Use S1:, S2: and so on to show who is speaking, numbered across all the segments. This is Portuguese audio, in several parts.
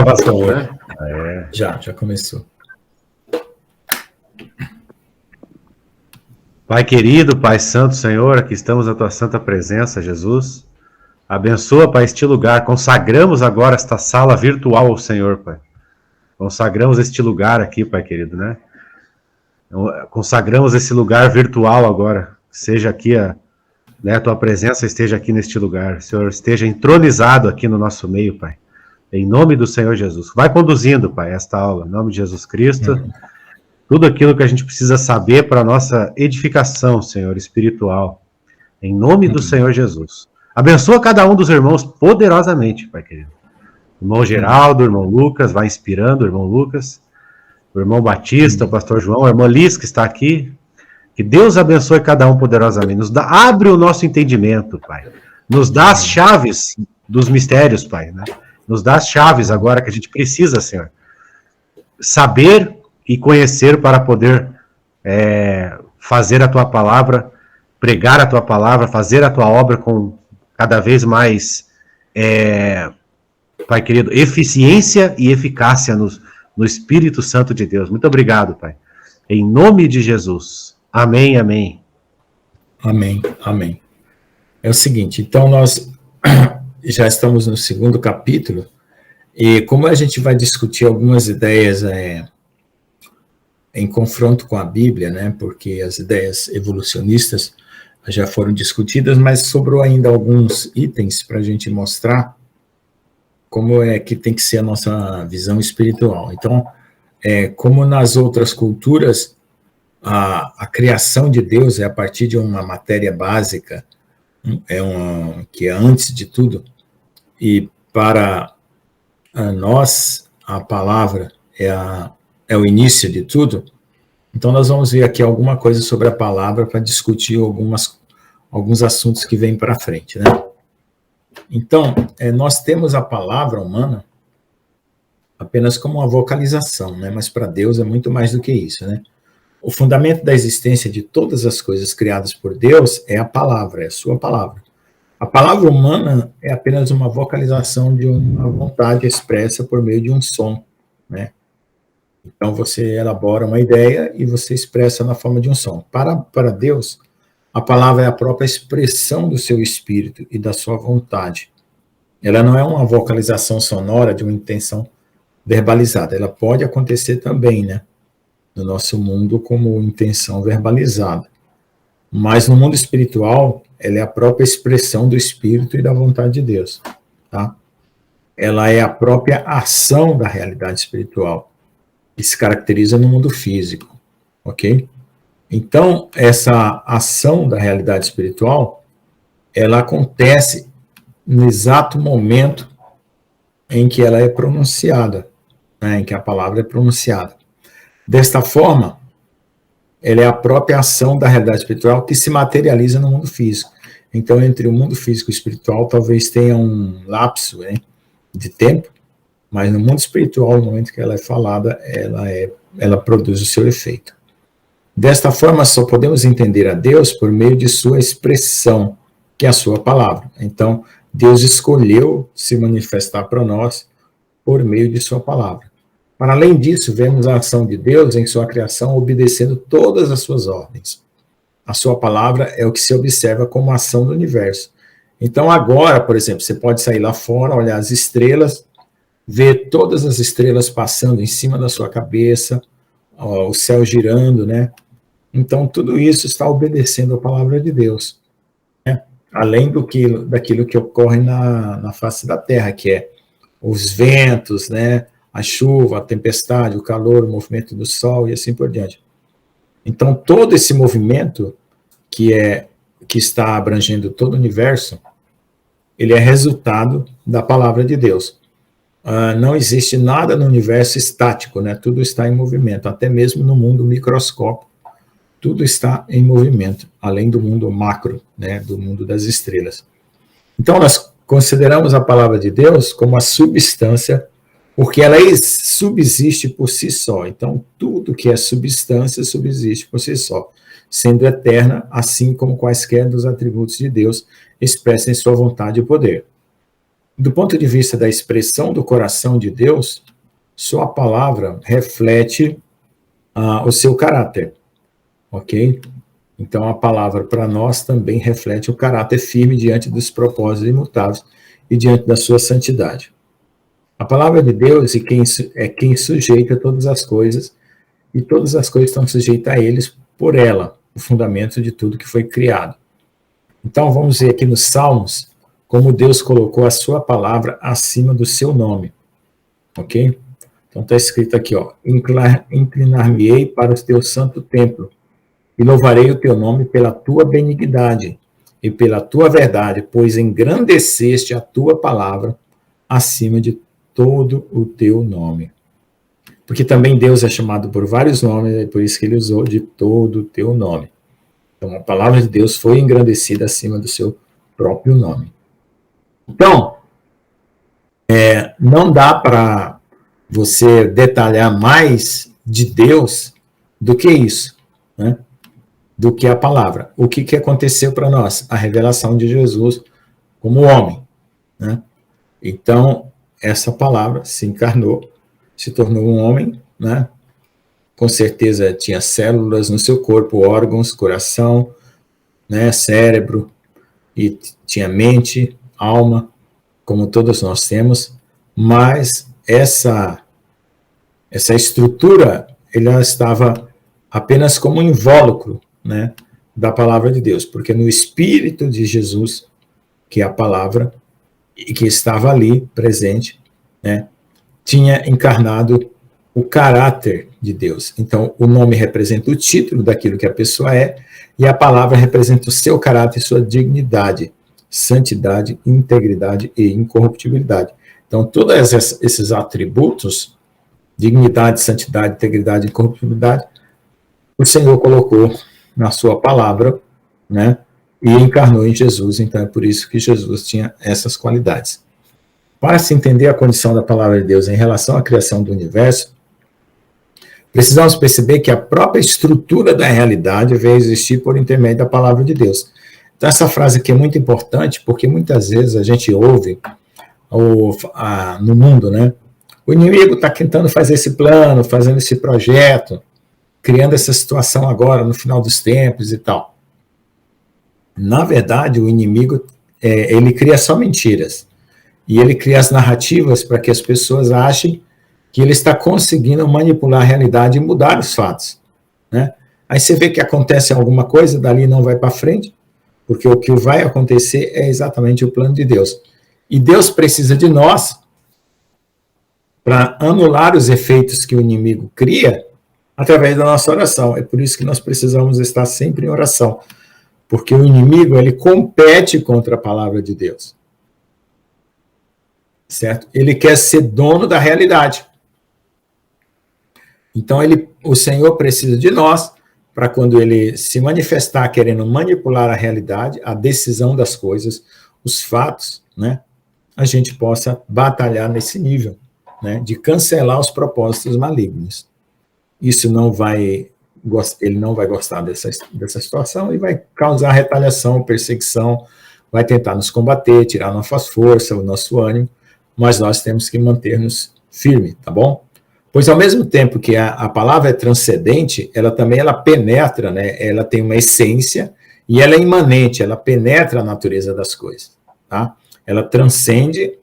S1: gravação, né?
S2: Já começou.
S1: Pai querido, Pai santo, Senhor, aqui estamos na tua santa presença, Jesus. Abençoa, Pai, este lugar. Consagramos agora esta sala virtual ao Senhor, Pai. Consagramos este lugar aqui, Pai querido, né? Consagramos esse lugar virtual agora. Seja aqui a tua presença esteja aqui neste lugar. O Senhor esteja entronizado aqui no nosso meio, Pai. Em nome do Senhor Jesus. Vai conduzindo, Pai, esta aula. Em nome de Jesus Cristo. Tudo aquilo que a gente precisa saber para a nossa edificação, Senhor, espiritual. Em nome do Senhor Jesus. Abençoa cada um dos irmãos poderosamente, Pai querido. Irmão Geraldo, irmão Lucas, vai inspirando, irmão Lucas. O irmão Batista, o pastor João, a irmã Liz, que está aqui. Que Deus abençoe cada um poderosamente. Abre o nosso entendimento, Pai. Nos dá as chaves dos mistérios, Pai, né? Nos dá as chaves agora que a gente precisa, Senhor. Saber e conhecer para poder fazer a tua palavra, pregar a tua palavra, fazer a tua obra com cada vez mais, Pai querido, eficiência e eficácia no Espírito Santo de Deus. Muito obrigado, Pai. Em nome de Jesus. Amém, amém.
S2: Amém, amém. É o seguinte, então nós já estamos no segundo capítulo, e como a gente vai discutir algumas ideias em confronto com a Bíblia, né, porque as ideias evolucionistas já foram discutidas, mas sobrou ainda alguns itens para a gente mostrar como é que tem que ser a nossa visão espiritual. Então, como nas outras culturas, a criação de Deus é a partir de uma matéria básica, que é antes de tudo, e para nós, a palavra é o início de tudo. Então nós vamos ver aqui alguma coisa sobre a palavra para discutir alguns assuntos que vêm para frente, né? Então, nós temos a palavra humana apenas como uma vocalização, né? Mas para Deus é muito mais do que isso, né? O fundamento da existência de todas as coisas criadas por Deus é a palavra, é a sua palavra. A palavra humana é apenas uma vocalização de uma vontade expressa por meio de um som, né? Então você elabora uma ideia e você expressa na forma de um som. Para Deus, a palavra é a própria expressão do seu espírito e da sua vontade. Ela não é uma vocalização sonora de uma intenção verbalizada. Ela pode acontecer também, né, no nosso mundo como intenção verbalizada. Mas no mundo espiritual, ela é a própria expressão do espírito e da vontade de Deus, tá? Ela é a própria ação da realidade espiritual, que se caracteriza no mundo físico, ok? Então, essa ação da realidade espiritual, ela acontece no exato momento em que ela é pronunciada, né, em que a palavra é pronunciada. Desta forma, ela é a própria ação da realidade espiritual que se materializa no mundo físico. Então, entre o mundo físico e o espiritual, talvez tenha um lapso, né, de tempo, mas no mundo espiritual, no momento que ela é falada, ela produz o seu efeito. Desta forma, só podemos entender a Deus por meio de sua expressão, que é a sua palavra. Então, Deus escolheu se manifestar para nós por meio de sua palavra. Para além disso, vemos a ação de Deus em sua criação obedecendo todas as suas ordens. A sua palavra é o que se observa como a ação do universo. Então, agora, por exemplo, você pode sair lá fora, olhar as estrelas, ver todas as estrelas passando em cima da sua cabeça, o céu girando, né? Então, tudo isso está obedecendo a palavra de Deus, né? Além daquilo que ocorre na face da terra, que é os ventos, né? A chuva, a tempestade, o calor, o movimento do sol e assim por diante. Então, todo esse movimento que está abrangendo todo o universo, ele é resultado da palavra de Deus. Não existe nada no universo estático, né? Tudo está em movimento, até mesmo no mundo microscópico, tudo está em movimento, além do mundo macro, né? Do mundo das estrelas. Então, nós consideramos a palavra de Deus como a substância, porque ela subsiste por si só. Então, tudo que é substância subsiste por si só, sendo eterna, assim como quaisquer dos atributos de Deus expressem sua vontade e poder. Do ponto de vista da expressão do coração de Deus, sua palavra reflete o seu caráter, ok? Então, a palavra para nós também reflete o caráter firme diante dos propósitos imutáveis e diante da sua santidade. A palavra de Deus é quem sujeita todas as coisas, e todas as coisas estão sujeitas a eles por ela, o fundamento de tudo que foi criado. Então, vamos ver aqui nos Salmos, como Deus colocou a sua palavra acima do seu nome, ok? Então, está escrito aqui, ó, inclinar-me-ei para o teu santo templo, e louvarei o teu nome pela tua benignidade e pela tua verdade, pois engrandeceste a tua palavra acima de todo o teu nome. Porque também Deus é chamado por vários nomes, é por isso que ele usou de todo o teu nome. Então, a palavra de Deus foi engrandecida acima do seu próprio nome. Então, não dá para você detalhar mais de Deus do que isso, né? Do que a palavra. O que aconteceu para nós? A revelação de Jesus como homem, né? Então, essa palavra se encarnou, se tornou um homem, né? Com certeza tinha células no seu corpo, órgãos, coração, né? Cérebro, e tinha mente, alma, como todos nós temos, mas essa estrutura, ela estava apenas como um invólucro, né, da palavra de Deus, porque no Espírito de Jesus, que é a palavra, e que estava ali presente, né, tinha encarnado o caráter de Deus. Então, o nome representa o título daquilo que a pessoa é, e a palavra representa o seu caráter e sua dignidade, santidade, integridade e incorruptibilidade. Então, todos esses atributos, dignidade, santidade, integridade e incorruptibilidade, o Senhor colocou na sua palavra, né, e encarnou em Jesus. Então, é por isso que Jesus tinha essas qualidades. Para se entender a condição da palavra de Deus em relação à criação do universo, precisamos perceber que a própria estrutura da realidade veio existir por intermédio da palavra de Deus. Então, essa frase aqui é muito importante, porque muitas vezes a gente ouve no mundo, né? O inimigo está tentando fazer esse plano, fazendo esse projeto, criando essa situação agora, no final dos tempos e tal. Na verdade, o inimigo, ele cria só mentiras. E ele cria as narrativas para que as pessoas achem que ele está conseguindo manipular a realidade e mudar os fatos, né? Aí você vê que acontece alguma coisa, dali não vai para frente, porque o que vai acontecer é exatamente o plano de Deus. E Deus precisa de nós para anular os efeitos que o inimigo cria através da nossa oração. É por isso que nós precisamos estar sempre em oração, porque o inimigo, ele compete contra a palavra de Deus, certo? Ele quer ser dono da realidade. Então, o Senhor precisa de nós para quando ele se manifestar querendo manipular a realidade, a decisão das coisas, os fatos, né, a gente possa batalhar nesse nível, né, de cancelar os propósitos malignos. Isso ele não vai gostar dessa situação e vai causar retaliação, perseguição, vai tentar nos combater, tirar nossa força, o nosso ânimo, mas nós temos que manter-nos firmes, tá bom? Pois ao mesmo tempo que a palavra é transcendente, ela penetra, né? Ela tem uma essência e ela é imanente, ela penetra a natureza das coisas, tá? Ela transcende,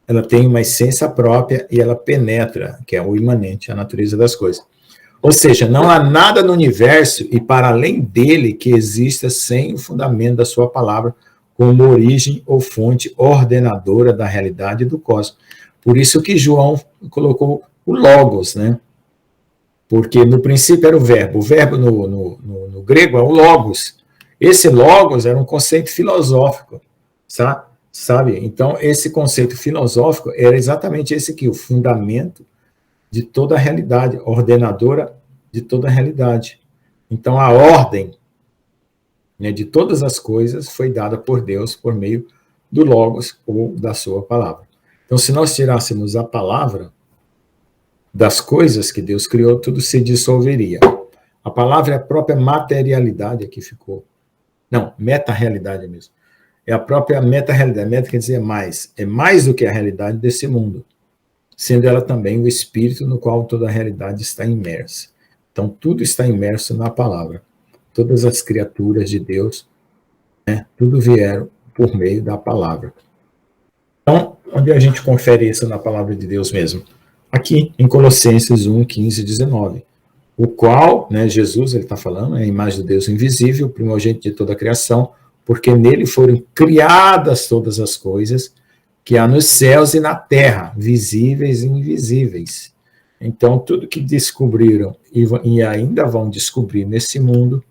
S2: ela tem uma essência própria e ela penetra, que é o imanente, a natureza das coisas. Ou seja, não há nada no universo e para além dele que exista sem o fundamento da sua palavra como origem ou fonte ordenadora da realidade do cosmos. Por isso que João colocou o logos, né? Porque no princípio era o verbo no grego é o logos. Esse logos era um conceito filosófico, sabe? Então, esse conceito filosófico era exatamente esse aqui, o fundamento de toda a realidade, ordenadora de toda a realidade. Então, a ordem, né, de todas as coisas foi dada por Deus por meio do logos ou da sua palavra. Então, se nós tirássemos a palavra das coisas que Deus criou, tudo se dissolveria. A palavra é a própria materialidade que ficou. Não, meta-realidade mesmo. é a própria meta-realidade. Meta quer dizer mais. É mais do que a realidade desse mundo, sendo ela também o espírito no qual toda a realidade está imersa. Então, tudo está imerso na palavra. Todas as criaturas de Deus, né, tudo vieram por meio da palavra. Então, onde a gente confere isso na palavra de Deus mesmo? Aqui, em Colossenses 1, 15 e 19. O qual, né, Jesus, ele está falando, é a imagem do Deus invisível, primogênito de toda a criação, porque nele foram criadas todas as coisas que há nos céus e na terra, visíveis e invisíveis. Então, tudo que descobriram e ainda vão descobrir nesse mundo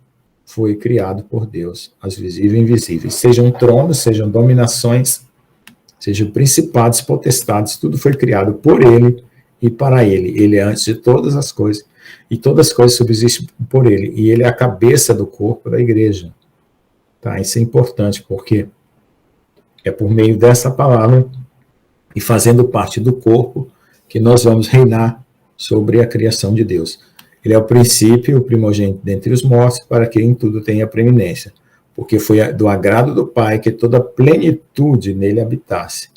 S2: foi criado por Deus, as visíveis e invisíveis. Sejam tronos, sejam dominações, sejam principados, potestades, tudo foi criado por ele e para ele. Ele é antes de todas as coisas, e todas as coisas subsistem por ele. E ele é a cabeça do corpo da igreja. Tá? Isso é importante, porque é por meio dessa palavra e fazendo parte do corpo que nós vamos reinar sobre a criação de Deus. Ele é o princípio, o primogênito dentre os mortos, para que em tudo tenha preeminência, porque foi do agrado do Pai que toda a plenitude nele habitasse.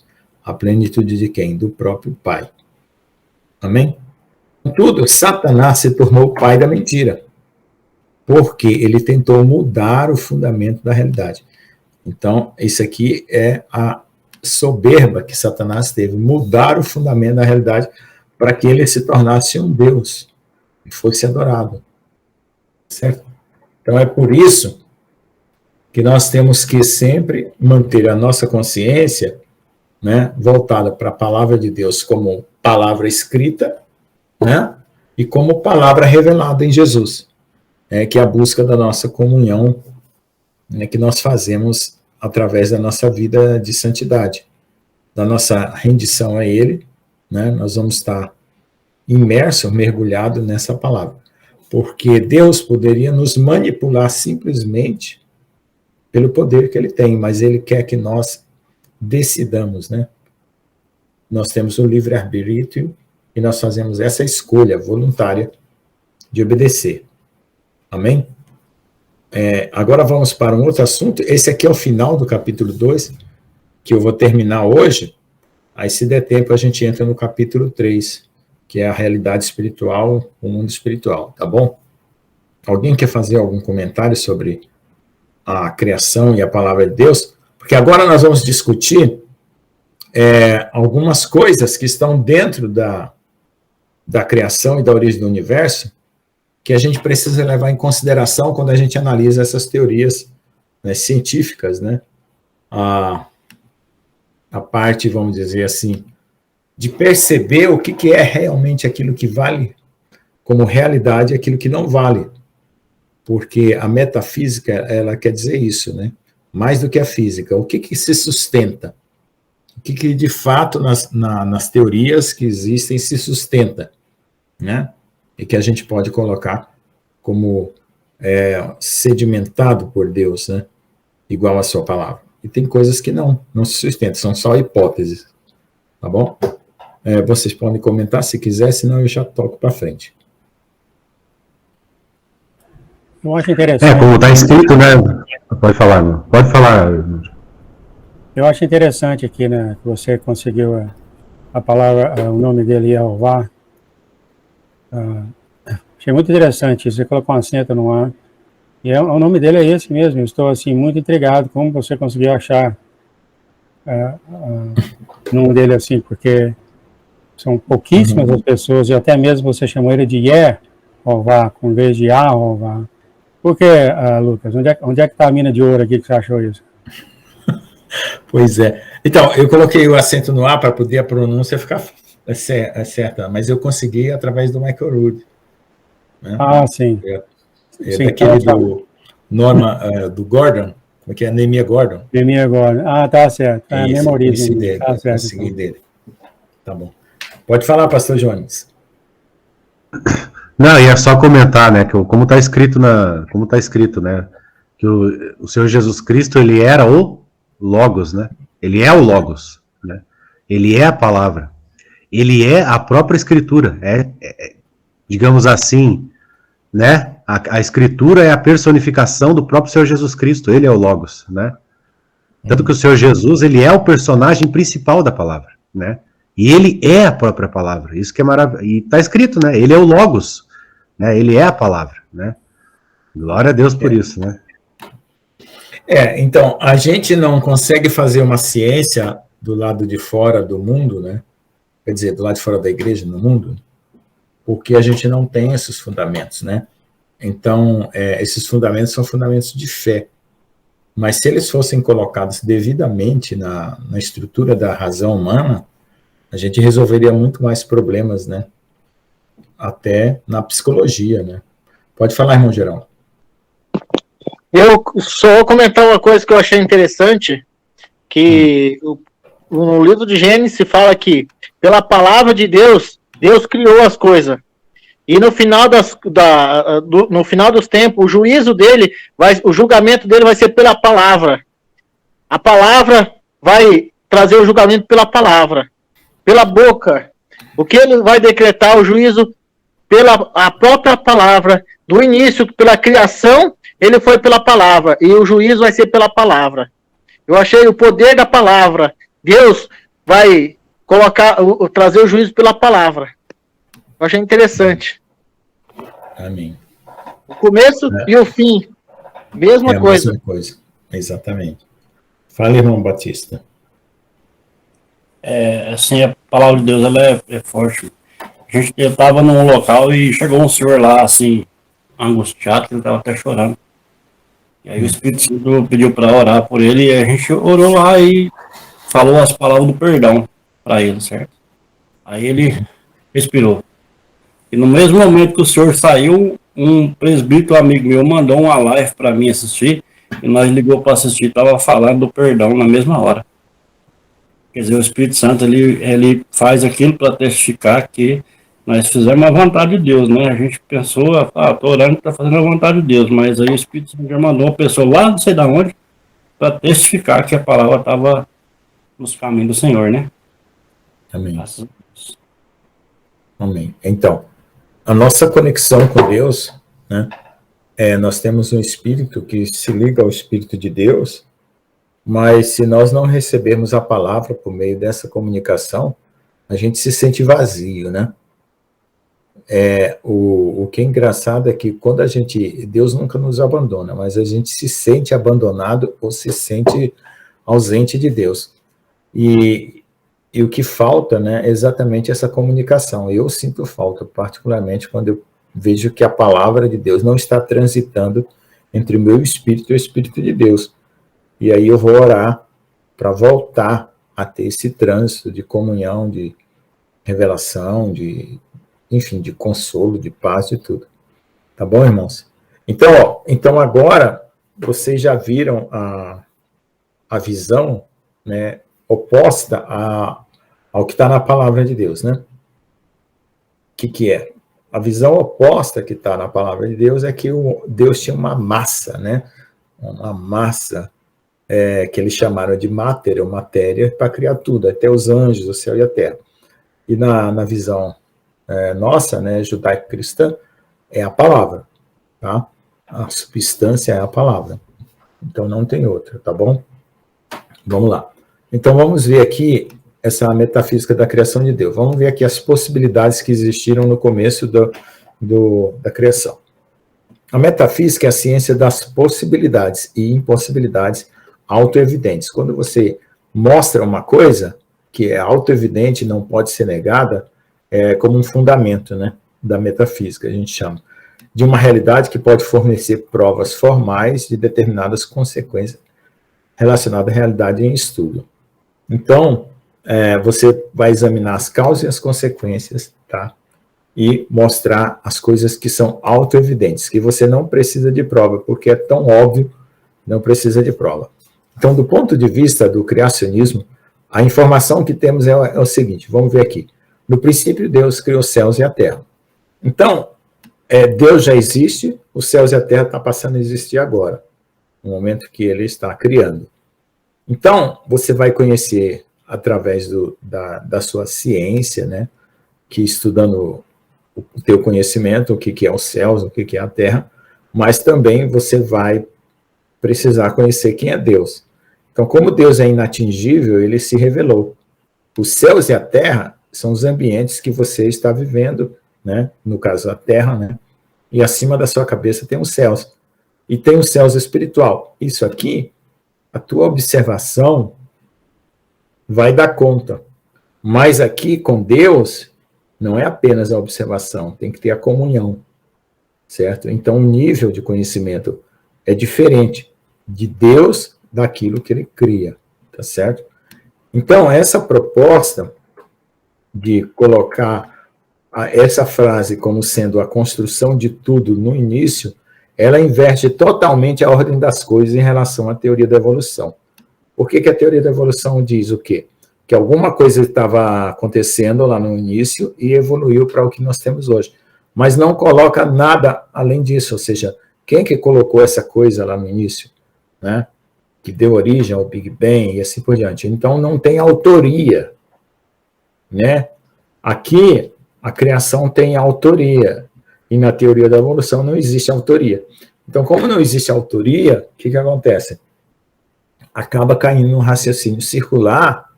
S2: A plenitude de quem? Do próprio Pai. Amém? Contudo, Satanás se tornou o pai da mentira, porque ele tentou mudar o fundamento da realidade. Então, isso aqui é a soberba que Satanás teve, mudar o fundamento da realidade para que ele se tornasse um Deus e fosse adorado. Certo? Então, é por isso que nós temos que sempre manter a nossa consciência, né, voltada para a palavra de Deus como palavra escrita, né, e como palavra revelada em Jesus, que é a busca da nossa comunhão, né, que nós fazemos através da nossa vida de santidade, da nossa rendição a Ele, né, nós vamos estar imersos, mergulhados nessa palavra, porque Deus poderia nos manipular simplesmente pelo poder que Ele tem, mas Ele quer que nós decidamos, né? Nós temos o livre-arbítrio e nós fazemos essa escolha voluntária de obedecer. Amém? Agora vamos para um outro assunto. Esse aqui é o final do capítulo 2, que eu vou terminar hoje. Aí, se der tempo, a gente entra no capítulo 3, que é a realidade espiritual, o mundo espiritual, tá bom? Alguém quer fazer algum comentário sobre a criação e a palavra de Deus? Porque agora nós vamos discutir algumas coisas que estão dentro da criação e da origem do universo, que a gente precisa levar em consideração quando a gente analisa essas teorias, né, científicas, né? A parte, vamos dizer assim, de perceber o que é realmente aquilo que vale como realidade e aquilo que não vale. Porque a metafísica, ela quer dizer isso, né? Mais do que a física. O que se sustenta? O que de fato nas teorias que existem se sustenta, né? E que a gente pode colocar como sedimentado por Deus, né? Igual a sua palavra. E tem coisas que não se sustentam, são só hipóteses, tá bom? Vocês podem comentar se quiser, senão eu já toco para frente.
S3: Eu acho interessante.
S1: Como está escrito, né? Pode falar, pode falar.
S3: Eu acho interessante aqui, né, que você conseguiu a palavra, o nome dele, Jeová. Achei muito interessante, você colocou um acento no ar. E o nome dele é esse mesmo, eu estou assim, muito intrigado como você conseguiu achar o nome dele assim, porque são pouquíssimas as pessoas, e até mesmo você chamou ele de Jeová, com vez de Jeová. Por que, Lucas? Onde é que está a mina de ouro aqui que você achou isso?
S2: Pois é. Então, eu coloquei o acento no A para poder a pronúncia ficar certa, mas eu consegui através do Michael Rood. Né?
S3: Ah, sim.
S2: Sim, daquele do Norma, do Gordon, como é que é? Anemia Gordon.
S3: Anemia Gordon. Ah, tá certo. É a mesma origem.
S2: Dele,
S3: tá certo.
S2: Consegui então. Dele. Tá bom. Pode falar, pastor Jones.
S1: Não, ia só comentar, né, que como está escrito, né, que o Senhor Jesus Cristo, ele era o Logos, né? Ele é o Logos, né? Ele é a palavra. Ele é a própria Escritura. Digamos assim, né? A Escritura é a personificação do próprio Senhor Jesus Cristo. Ele é o Logos, né? Tanto que o Senhor Jesus, ele é o personagem principal da palavra, né? E ele é a própria palavra. Isso que é maravilhoso. E está escrito, né? Ele é o Logos, né? Ele é a palavra, né? Glória a Deus por isso, né?
S2: Então, a gente não consegue fazer uma ciência do lado de fora do mundo, né? Quer dizer, do lado de fora da igreja, no mundo, porque a gente não tem esses fundamentos, né? Então, esses fundamentos são fundamentos de fé. Mas se eles fossem colocados devidamente na estrutura da razão humana, a gente resolveria muito mais problemas, né? Até na psicologia, né? Pode falar, irmão Gerão.
S4: Eu só vou comentar uma coisa que eu achei interessante, que no livro de Gênesis fala que, pela palavra de Deus, Deus criou as coisas. E no final, no final dos tempos, o juízo dele, o julgamento dele vai ser pela palavra. A palavra vai trazer o julgamento pela palavra, pela boca. O que ele vai decretar, o juízo, pela a própria palavra. Do início, pela criação, ele foi pela palavra, e o juízo vai ser pela palavra. Eu achei o poder da palavra. Deus vai trazer o juízo pela palavra. Eu achei interessante.
S2: Amém.
S4: O começo e o fim, mesma coisa.
S2: Mesma coisa, exatamente. Fala, irmão Batista.
S5: Assim, a palavra de Deus, ela é forte. Eu estava num local e chegou um senhor lá, assim, angustiado, que ele estava até chorando. E aí o Espírito Santo pediu para orar por ele, e a gente orou lá e falou as palavras do perdão para ele, certo? Aí ele respirou. E no mesmo momento que o senhor saiu, um presbítero amigo meu mandou uma live para mim assistir, e nós ligou para assistir, estava falando do perdão na mesma hora. Quer dizer, o Espírito Santo, ele faz aquilo para testificar que nós fizemos a vontade de Deus, né? A gente pensou, estou orando para fazer a vontade de Deus, mas aí o Espírito Santo já mandou uma pessoa lá, não sei de onde, para testificar que a palavra estava nos caminhos do Senhor, né?
S2: Amém. Amém. Então, a nossa conexão com Deus, né? Nós temos um Espírito que se liga ao Espírito de Deus, mas se nós não recebermos a palavra por meio dessa comunicação, a gente se sente vazio, né? O que é engraçado é que quando Deus nunca nos abandona, mas a gente se sente abandonado ou se sente ausente de Deus. E o que falta, né, é exatamente essa comunicação. Eu sinto falta, particularmente, quando eu vejo que a palavra de Deus não está transitando entre o meu espírito e o Espírito de Deus. E aí eu vou orar para voltar a ter esse trânsito de comunhão, de revelação, enfim, de consolo, de paz, de tudo. Tá bom, irmãos? Então agora, vocês já viram a visão, né, oposta ao que está na palavra de Deus, né? O que é? A visão oposta que está na palavra de Deus é que Deus tinha uma massa, né? Uma massa que eles chamaram de matéria, ou matéria, para criar tudo, até os anjos, o céu e a terra. E na visão nossa, né, judaico-cristã, é a palavra, tá? A substância é a palavra. Então não tem outra, tá bom? Vamos lá. Então vamos ver aqui essa metafísica da criação de Deus. Vamos ver aqui as possibilidades que existiram no começo da criação. A metafísica é a ciência das possibilidades e impossibilidades autoevidentes. Quando você mostra uma coisa que é autoevidente, não pode ser negada, como um fundamento, né, da metafísica, a gente chama, de uma realidade que pode fornecer provas formais de determinadas consequências relacionadas à realidade em estudo. Então, você vai examinar as causas e as consequências, tá? E mostrar as coisas que são autoevidentes, que você não precisa de prova, porque é tão óbvio, não precisa de prova. Então, do ponto de vista do criacionismo, a informação que temos é o seguinte, vamos ver aqui. No princípio, Deus criou os céus e a terra. Então, Deus já existe, os céus e a terra estão passando a existir agora, no momento que ele está criando. Então, você vai conhecer, através da sua ciência, né, que estudando o teu conhecimento, o que é os céus, o que é a terra, mas também você vai precisar conhecer quem é Deus. Então, como Deus é inatingível, ele se revelou. Os céus e a terra são os ambientes que você está vivendo, né? No caso, a terra, né? E acima da sua cabeça tem os céus. E tem os céus espiritual. Isso aqui, a tua observação vai dar conta. Mas aqui, com Deus, não é apenas a observação, tem que ter a comunhão, certo? Então, o nível de conhecimento é diferente de Deus daquilo que ele cria, tá certo? Então, essa proposta de colocar essa frase como sendo a construção de tudo no início, ela inverte totalmente a ordem das coisas em relação à teoria da evolução. Por que a teoria da evolução diz o quê? Que alguma coisa estava acontecendo lá no início e evoluiu para o que nós temos hoje. Mas não coloca nada além disso, ou seja, quem que colocou essa coisa lá no início, né? Que deu origem ao Big Bang e assim por diante. Então, não tem autoria, né? Aqui, a criação tem autoria, e na teoria da evolução não existe autoria. Então, como não existe autoria, o que acontece? Acaba caindo num raciocínio circular,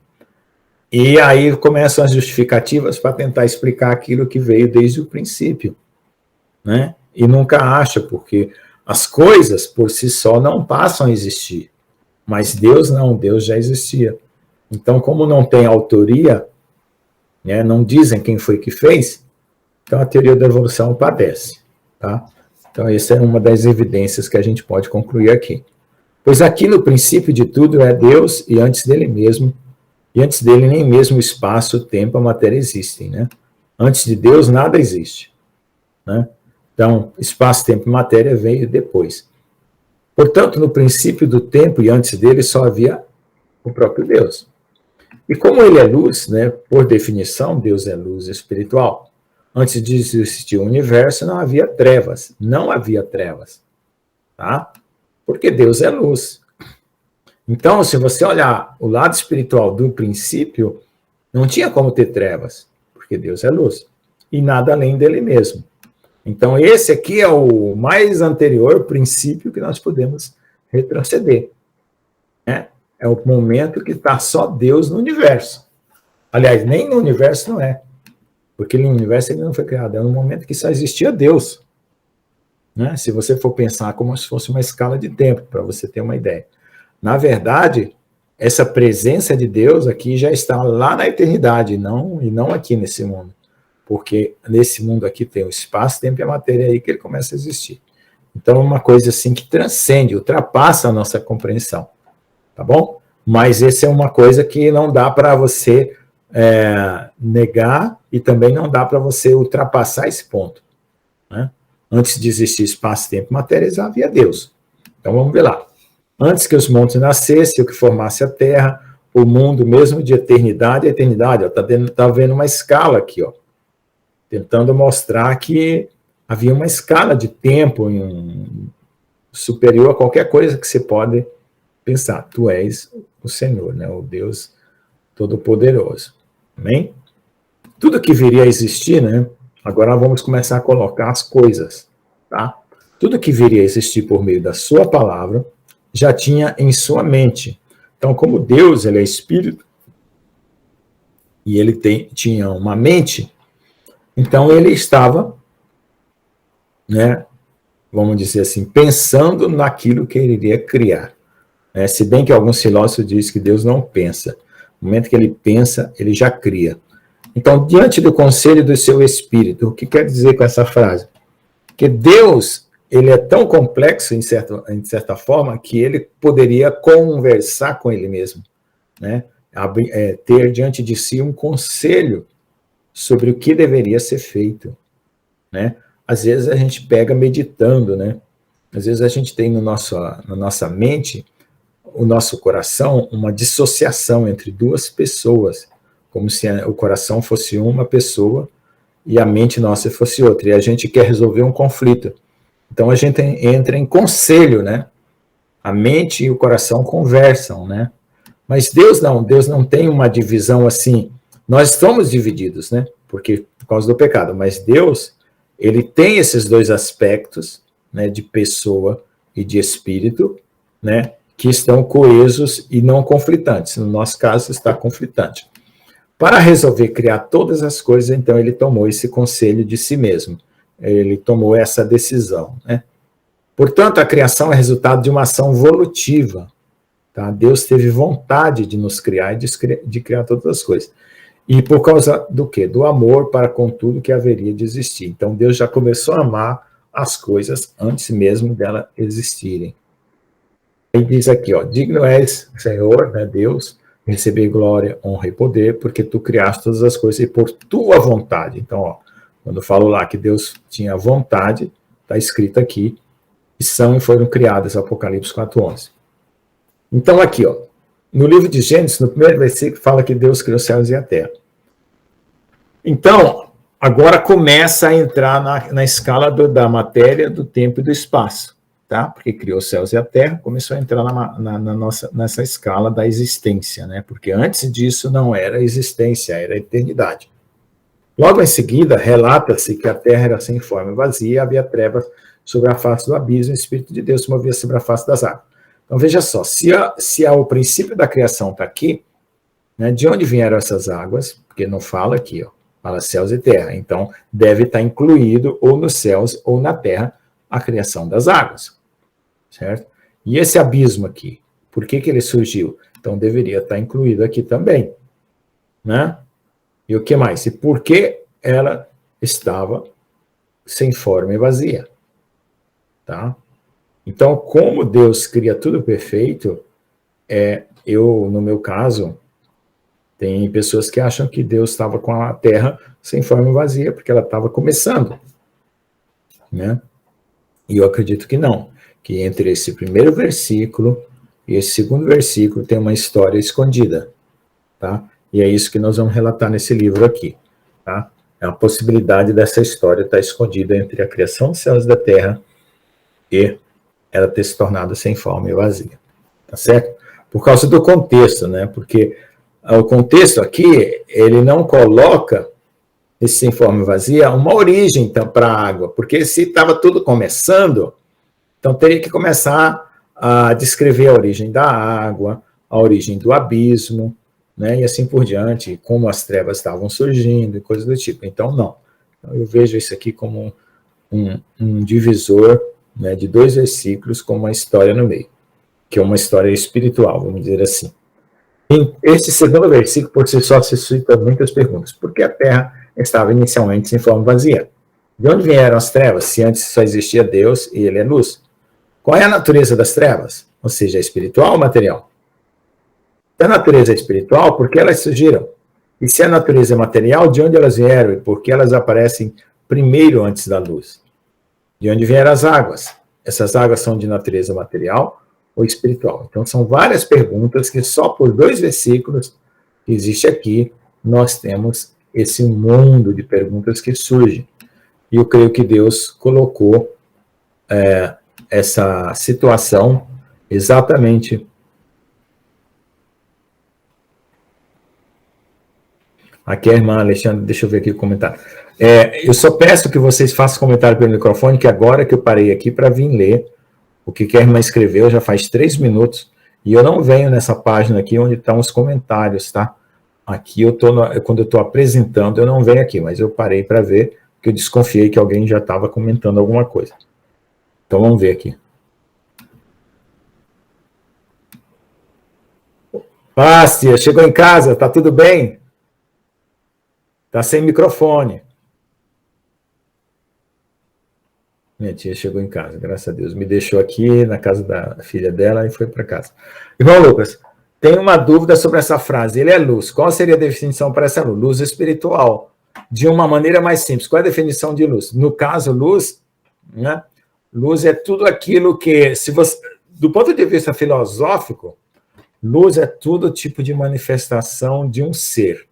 S2: e aí começam as justificativas para tentar explicar aquilo que veio desde o princípio, né? E nunca acha, porque as coisas por si só não passam a existir. Mas Deus não, Deus já existia. Então, como não tem autoria, né, não dizem quem foi que fez, então a teoria da evolução padece. Tá? Então, essa é uma das evidências que a gente pode concluir aqui. Pois aqui no princípio de tudo é Deus e antes dele mesmo, e antes dele nem mesmo o espaço, o tempo, a matéria existem. Né? Antes de Deus nada existe. Né? Então, espaço, tempo e matéria veio depois. Portanto, no princípio do tempo e antes dele só havia o próprio Deus. E como ele é luz, né, por definição, Deus é luz espiritual. Antes de existir o universo, não havia trevas. Não havia trevas. Tá? Porque Deus é luz. Então, se você olhar o lado espiritual do princípio, não tinha como ter trevas, porque Deus é luz. E nada além dele mesmo. Então, esse aqui é o mais anterior princípio que nós podemos retroceder. Né? É o momento que está só Deus no universo. Aliás, nem no universo não é. Porque no universo ele não foi criado. É no momento que só existia Deus. Né? Se você for pensar como se fosse uma escala de tempo, para você ter uma ideia. Na verdade, essa presença de Deus aqui já está lá na eternidade, e não aqui nesse mundo. Porque nesse mundo aqui tem o espaço, tempo e a matéria aí que ele começa a existir. Então, é uma coisa assim que transcende, ultrapassa a nossa compreensão, tá bom? Mas essa é uma coisa que não dá para você negar e também não dá para você ultrapassar esse ponto. Né? Antes de existir espaço, tempo e matéria, já havia Deus. Então, vamos ver lá. Antes que os montes nascessem, o que formasse a terra, o mundo mesmo de eternidade a eternidade. Está vendo uma escala aqui, ó. Tentando mostrar que havia uma escala de tempo superior a qualquer coisa que você pode pensar. Tu és o Senhor, né? O Deus Todo-Poderoso. Amém? Tudo que viria a existir, né? Agora vamos começar a colocar as coisas, tá? Tudo que viria a existir por meio da sua palavra já tinha em sua mente. Então, como Deus, ele é espírito, e ele tinha uma mente, então ele estava, né, vamos dizer assim, pensando naquilo que ele iria criar. Se bem que alguns filósofos dizem que Deus não pensa. No momento que ele pensa, ele já cria. Então, diante do conselho do seu espírito, o que quer dizer com essa frase? Que Deus, ele é tão complexo, em certa forma, que ele poderia conversar com ele mesmo, né? Ter diante de si um conselho sobre o que deveria ser feito, né? Às vezes a gente pega meditando, né? Às vezes a gente tem na nossa mente, o nosso coração, uma dissociação entre duas pessoas, como se o coração fosse uma pessoa e a mente nossa fosse outra, e a gente quer resolver um conflito. Então a gente entra em conselho, né? A mente e o coração conversam, né? Mas Deus não tem uma divisão assim. Nós estamos divididos, né? Por causa do pecado, mas Deus, ele tem esses dois aspectos, né, de pessoa e de espírito, né, que estão coesos e não conflitantes. No nosso caso, está conflitante. Para resolver criar todas as coisas, então ele tomou esse conselho de si mesmo. Ele tomou essa decisão, né? Portanto, a criação é resultado de uma ação evolutiva. Tá? Deus teve vontade de nos criar e de criar todas as coisas. E por causa do quê? Do amor para com tudo que haveria de existir. Então, Deus já começou a amar as coisas antes mesmo delas existirem. Aí diz aqui, ó, digno és, Senhor, né, Deus, receber glória, honra e poder, porque tu criaste todas as coisas e por tua vontade. Então, ó, quando eu falo lá que Deus tinha vontade, está escrito aqui, e são e foram criadas, Apocalipse 4:11. Então, aqui, ó, no livro de Gênesis, no primeiro versículo, fala que Deus criou os céus e a terra. Então, agora começa a entrar na escala da matéria, do tempo e do espaço, tá? Porque criou os céus e a terra, começou a entrar nessa escala da existência, né? Porque antes disso não era existência, era eternidade. Logo em seguida, relata-se que a terra era sem forma e vazia, havia trevas sobre a face do abismo, e o Espírito de Deus se movia sobre a face das águas. Então, veja só, se o princípio da criação está aqui, né, de onde vieram essas águas? Porque não fala aqui, ó, fala céus e terra. Então, deve estar incluído ou nos céus ou na terra a criação das águas, certo? E esse abismo aqui, por que ele surgiu? Então, deveria estar incluído aqui também, né? E o que mais? E por que ela estava sem forma e vazia? Tá? Então, como Deus cria tudo perfeito, no meu caso, tem pessoas que acham que Deus estava com a terra sem forma e vazia, porque ela estava começando, né? E eu acredito que não, que entre esse primeiro versículo e esse segundo versículo tem uma história escondida, tá? E é isso que nós vamos relatar nesse livro aqui, tá? É a possibilidade dessa história estar escondida entre a criação dos céus e da terra e ela ter se tornado sem forma e vazia, tá certo? Por causa do contexto, né? Porque o contexto aqui, ele não coloca esse sem forma e vazia uma origem para a água, porque se estava tudo começando, então teria que começar a descrever a origem da água, a origem do abismo, né? E assim por diante, como as trevas estavam surgindo e coisas do tipo. Então, não. Eu vejo isso aqui como um divisor, né, de 2 versículos com uma história no meio, que é uma história espiritual, vamos dizer assim. E esse segundo versículo, por si só, suscita muitas perguntas. Por que a terra estava inicialmente sem forma vazia? De onde vieram as trevas, se antes só existia Deus e ele é luz? Qual é a natureza das trevas? Ou seja, espiritual ou material? Se a natureza é espiritual, por que elas surgiram? E se a natureza é material, de onde elas vieram e por que elas aparecem primeiro antes da luz? De onde vieram as águas? Essas águas são de natureza material ou espiritual? Então, são várias perguntas que só por 2 versículos que existe aqui, nós temos esse mundo de perguntas que surgem. E eu creio que Deus colocou essa situação exatamente. Aqui a irmã Alexandre, deixa eu ver aqui o comentário. Eu só peço que vocês façam comentário pelo microfone, que agora que eu parei aqui para vir ler o que a irmã escreveu, já faz 3 minutos, e eu não venho nessa página aqui onde estão os comentários, tá? Aqui quando eu estou apresentando, eu não venho aqui, mas eu parei para ver, porque eu desconfiei que alguém já estava comentando alguma coisa. Então vamos ver aqui. Paz, tia, chegou em casa, tá tudo bem? Tá sem microfone. Minha tia chegou em casa, graças a Deus. Me deixou aqui na casa da filha dela e foi para casa. Irmão Lucas, tem uma dúvida sobre essa frase. Ele é luz. Qual seria a definição para essa luz? Luz espiritual. De uma maneira mais simples. Qual é a definição de luz? No caso, luz, né? Luz é tudo aquilo que, se você, do ponto de vista filosófico, luz é todo tipo de manifestação de um ser.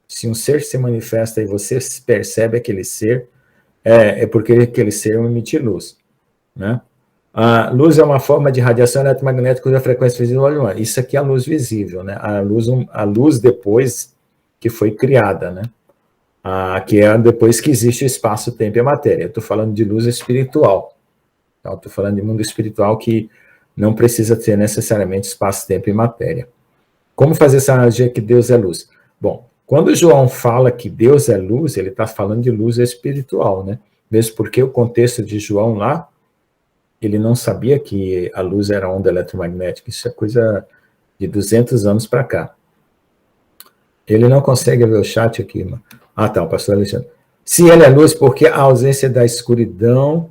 S2: Se um ser se manifesta e você percebe aquele ser, é porque aquele ser emite luz, né? A luz é uma forma de radiação eletromagnética cuja frequência visível é luminosa. Isso aqui é a luz visível, né? A luz depois que foi criada, né? Que é depois que existe o espaço, o tempo e a matéria. Eu estou falando de luz espiritual. Estou falando de mundo espiritual que não precisa ter necessariamente espaço, tempo e matéria. Como fazer essa analogia que Deus é luz? Bom, quando João fala que Deus é luz, ele está falando de luz espiritual, né? Mesmo porque o contexto de João lá, ele não sabia que a luz era onda eletromagnética. Isso é coisa de 200 anos para cá. Ele não consegue ver o chat aqui, mano. Ah, tá, o pastor Alexandre. Se ele é luz, porque a ausência da escuridão,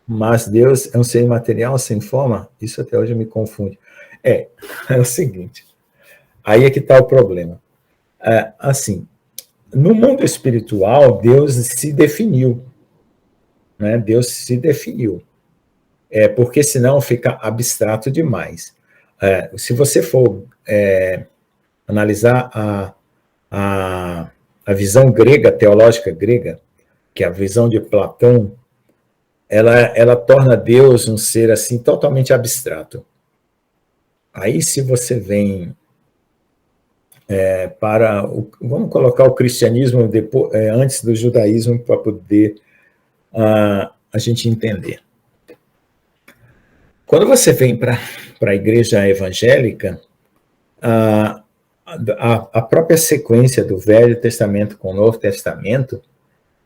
S2: mas Deus é um ser imaterial sem forma? Isso até hoje me confunde. É o seguinte, aí é que está o problema. Assim, no mundo espiritual, Deus se definiu, né? Deus se definiu, porque senão fica abstrato demais. Se você for analisar a visão grega, teológica grega, que é a visão de Platão, ela torna Deus um ser assim totalmente abstrato. Aí, se você vem vamos colocar o cristianismo depois, antes do judaísmo, para poder a gente entender. Quando você vem para a igreja evangélica, a própria sequência do Velho Testamento com o Novo Testamento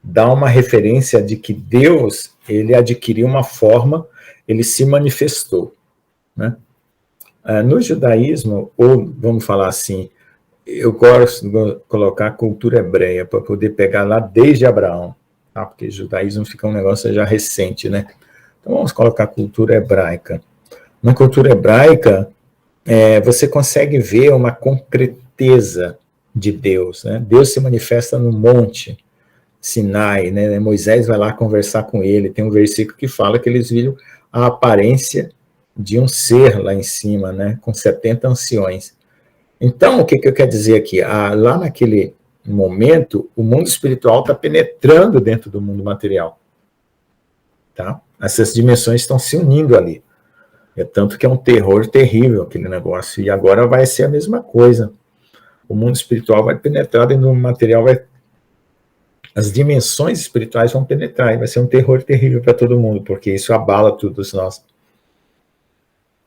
S2: dá uma referência de que Deus, ele adquiriu uma forma, ele se manifestou, né? No judaísmo, ou vamos falar assim, eu gosto de colocar a cultura hebreia para poder pegar lá desde Abraão, tá? Porque judaísmo fica um negócio já recente, né? Então vamos colocar a cultura hebraica. Na cultura hebraica, você consegue ver uma concreteza de Deus, né? Deus se manifesta no monte Sinai, né? Moisés vai lá conversar com ele, tem um versículo que fala que eles viram a aparência de um ser lá em cima, né? Com 70 anciões. Então, o que eu quero dizer aqui? Lá naquele momento, o mundo espiritual está penetrando dentro do mundo material, tá? Essas dimensões estão se unindo ali. É tanto que é um terror terrível aquele negócio. E agora vai ser a mesma coisa. O mundo espiritual vai penetrar dentro do material, as dimensões espirituais vão penetrar, e vai ser um terror terrível para todo mundo, porque isso abala todos nós.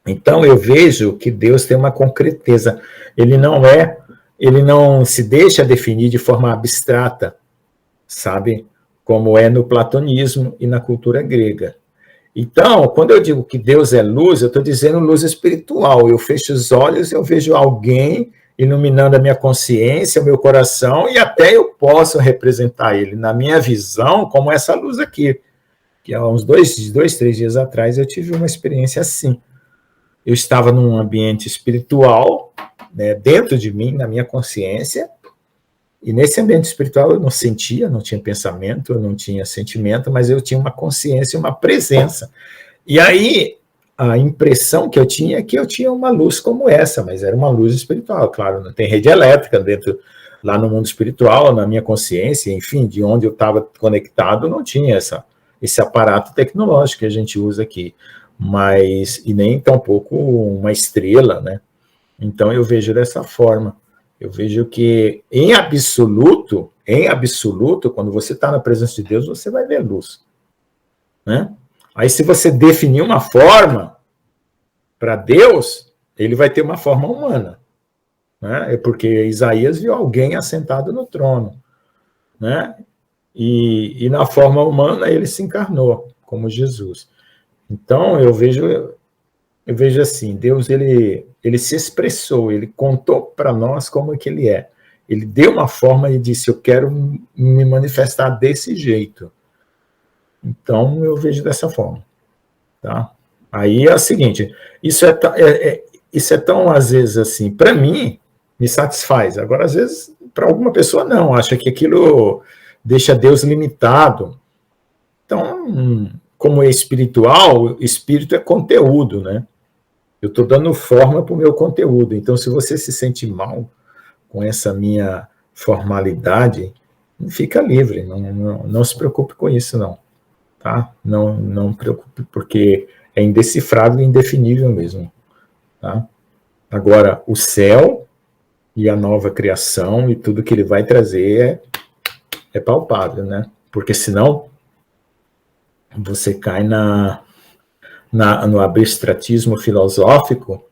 S2: Então eu vejo que Deus tem uma concreteza. Ele não se deixa definir de forma abstrata, sabe? Como é no platonismo e na cultura grega. Então, quando eu digo que Deus é luz, eu estou dizendo luz espiritual. Eu fecho os olhos, eu vejo alguém iluminando a minha consciência, o meu coração, e até eu posso representar ele na minha visão como essa luz aqui. Que há uns 3 dias atrás eu tive uma experiência assim. Eu estava num ambiente espiritual, né, dentro de mim, na minha consciência, e nesse ambiente espiritual eu não sentia, não tinha pensamento, eu não tinha sentimento, mas eu tinha uma consciência, uma presença. E aí, a impressão que eu tinha é que eu tinha uma luz como essa, mas era uma luz espiritual, claro, não tem rede elétrica dentro, lá no mundo espiritual, na minha consciência, enfim, de onde eu estava conectado, não tinha esse aparato tecnológico que a gente usa aqui, mas, e nem tampouco uma estrela, né? Então eu vejo dessa forma. Eu vejo que, em absoluto, quando você está na presença de Deus, você vai ver luz, né? Aí, se você definir uma forma para Deus, ele vai ter uma forma humana, né? É porque Isaías viu alguém assentado no trono, né? E na forma humana ele se encarnou, como Jesus. Então, eu vejo assim, Deus, ele se expressou, ele contou para nós como é que ele é. Ele deu uma forma e disse, eu quero me manifestar desse jeito. Então, eu vejo dessa forma. Tá? Aí é o seguinte, isso é tão, às vezes, assim, para mim, me satisfaz. Agora, às vezes, para alguma pessoa, não. Acha que aquilo deixa Deus limitado. Então, como é espiritual, espírito é conteúdo, né? Eu estou dando forma para o meu conteúdo. Então, se você se sente mal com essa minha formalidade, fica livre. Não se preocupe com isso, não. Tá? Não preocupe, porque é indecifrável e indefinível mesmo. Tá? Agora, o céu e a nova criação e tudo que ele vai trazer é palpável, né? Porque senão você cai no abstratismo filosófico,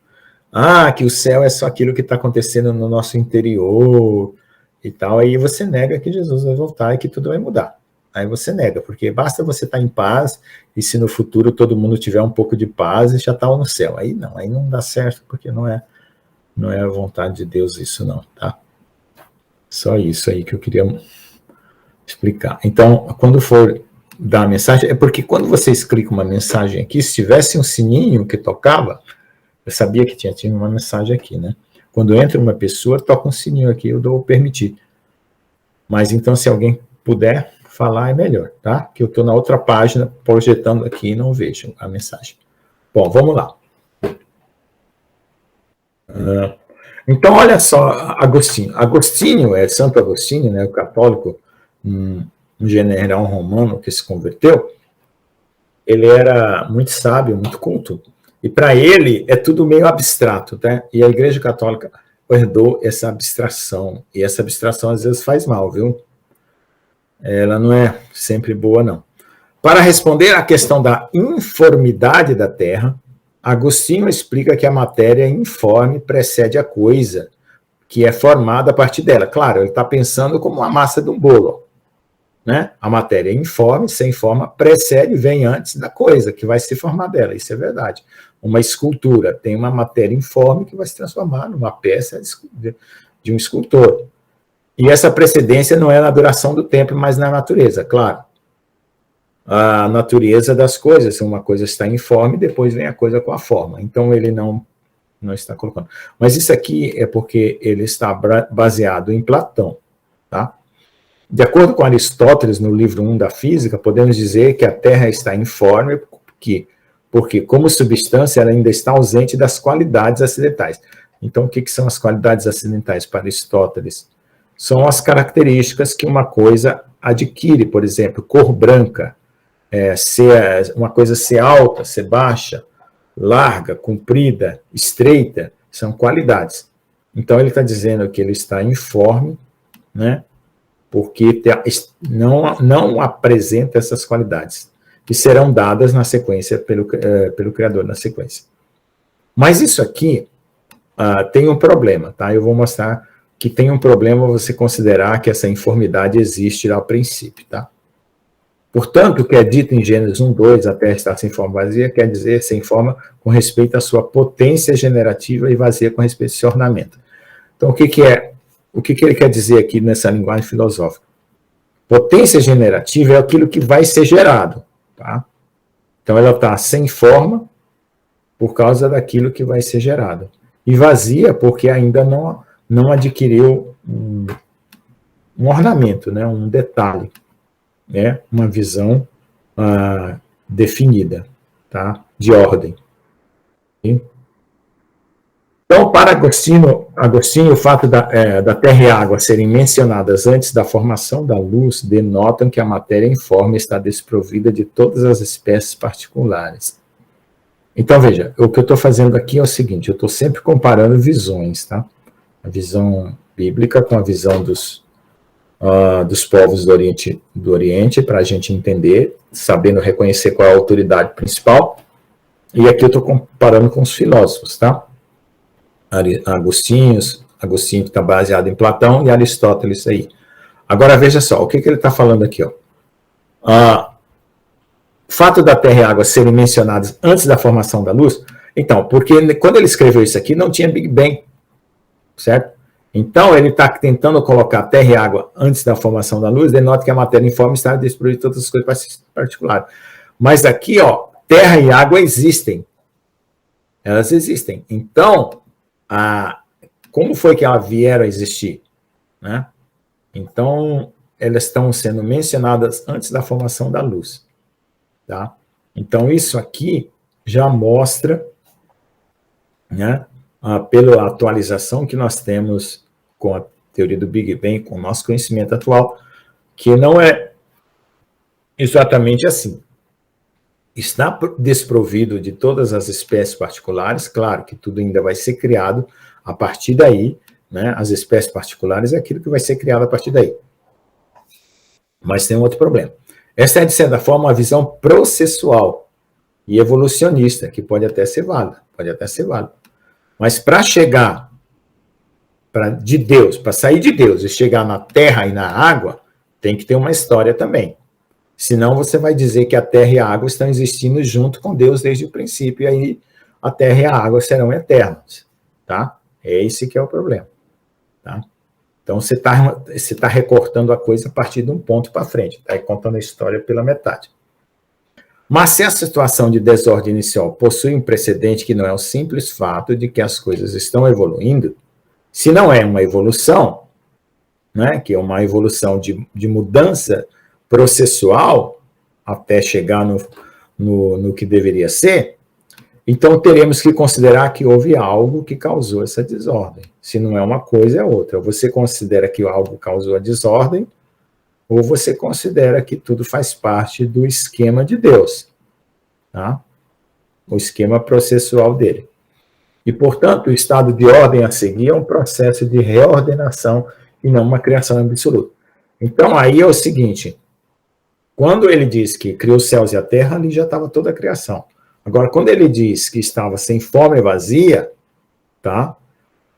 S2: que o céu é só aquilo que está acontecendo no nosso interior e tal, aí você nega que Jesus vai voltar e que tudo vai mudar. Aí você nega, porque basta você estar em paz, e se no futuro todo mundo tiver um pouco de paz, já está no céu. Aí não dá certo, porque não é a vontade de Deus isso não, tá? Só isso aí que eu queria explicar. Então, quando for dar a mensagem, é porque quando vocês clicam uma mensagem aqui, se tivesse um sininho que tocava, eu sabia que tinha uma mensagem aqui, né? Quando entra uma pessoa, toca um sininho aqui, eu dou permitir. Mas então, se alguém puder falar, é melhor, tá? Que eu estou na outra página, projetando aqui e não vejo a mensagem. Bom, vamos lá. Então, olha só, Agostinho. Agostinho, Santo Agostinho, né, o católico, um general romano que se converteu, ele era muito sábio, muito culto. E para ele é tudo meio abstrato, tá? E a Igreja Católica herdou essa abstração. E essa abstração às vezes faz mal, viu? Ela não é sempre boa, não. Para responder à questão da informidade da Terra, Agostinho explica que a matéria informe precede a coisa, que é formada a partir dela. Claro, ele está pensando como a massa de um bolo, né? A matéria informe, sem forma, precede, vem antes da coisa, que vai se formar dela. Isso é verdade. Uma escultura tem uma matéria informe que vai se transformar numa peça de um escultor. E essa precedência não é na duração do tempo, mas na natureza, claro. A natureza das coisas, uma coisa está informe, depois vem a coisa com a forma. Então, ele não está colocando. Mas isso aqui é porque ele está baseado em Platão, tá? De acordo com Aristóteles, no livro 1 da Física, podemos dizer que a Terra está informe porque como substância, ela ainda está ausente das qualidades acidentais. Então, o que são as qualidades acidentais para Aristóteles? São as características que uma coisa adquire, por exemplo, cor branca, uma coisa ser alta, ser baixa, larga, comprida, estreita, são qualidades. Então, ele está dizendo que ele está informe, né, porque não apresenta essas qualidades, que serão dadas na sequência, pelo Criador na sequência. Mas isso aqui tem um problema, tá? Eu vou mostrar que tem um problema você considerar que essa informidade existe ao princípio, tá? Portanto, o que é dito em Gênesis 1:2, a terra está sem forma vazia, quer dizer sem forma com respeito à sua potência generativa e vazia com respeito ao seu ornamento. Então, o que ele quer dizer aqui nessa linguagem filosófica? Potência generativa é aquilo que vai ser gerado, tá? Então, ela está sem forma por causa daquilo que vai ser gerado. E vazia porque ainda não adquiriu um ornamento, né, um detalhe, né, uma visão definida, tá, de ordem. Sim? Então, para Agostinho, o fato da terra e água serem mencionadas antes da formação da luz denotam que a matéria informe está desprovida de todas as espécies particulares. Então, veja, o que eu estou fazendo aqui é o seguinte, eu estou sempre comparando visões, tá? A visão bíblica com a visão dos povos do Oriente, para a gente entender, sabendo reconhecer qual é a autoridade principal. E aqui eu estou comparando com os filósofos, tá? Agostinho que está baseado em Platão, e Aristóteles aí. Agora, veja só, o que ele está falando aqui, ó. O fato da terra e água serem mencionadas antes da formação da luz, então, porque quando ele escreveu isso aqui, não tinha Big Bang, certo? Então, ele está tentando colocar terra e água antes da formação da luz, denota que a matéria informe está desprovida de todas as coisas particulares. Mas aqui, ó, terra e água existem. Elas existem. Então, como foi que elas vieram a existir? Né? Então, elas estão sendo mencionadas antes da formação da luz. Tá? Então, isso aqui já mostra, né, pela atualização que nós temos com a teoria do Big Bang, com o nosso conhecimento atual, que não é exatamente assim. Está desprovido de todas as espécies particulares, claro que tudo ainda vai ser criado a partir daí, né? As espécies particulares é aquilo que vai ser criado a partir daí. Mas tem um outro problema. Essa é, de certa forma, uma visão processual, e evolucionista, que pode até ser válido, Mas para chegar de Deus, para sair de Deus e chegar na terra e na água, tem que ter uma história também. Senão você vai dizer que a terra e a água estão existindo junto com Deus desde o princípio, e aí a terra e a água serão eternas, tá? É esse que é o problema, tá? Então você tá recortando a coisa a partir de um ponto para frente, tá? E contando a história pela metade. Mas se a situação de desordem inicial possui um precedente que não é o simples fato de que as coisas estão evoluindo, se não é uma evolução, né, que é uma evolução de mudança processual até chegar no que deveria ser, então teremos que considerar que houve algo que causou essa desordem. Se não é uma coisa, é outra. Ou você considera que algo causou a desordem, ou você considera que tudo faz parte do esquema de Deus, tá? O esquema processual dele. E, portanto, o estado de ordem a seguir é um processo de reordenação e não uma criação absoluta. Então, aí é o seguinte, quando ele diz que criou os céus e a terra, ali já estava toda a criação. Agora, quando ele diz que estava sem forma e vazia, tá?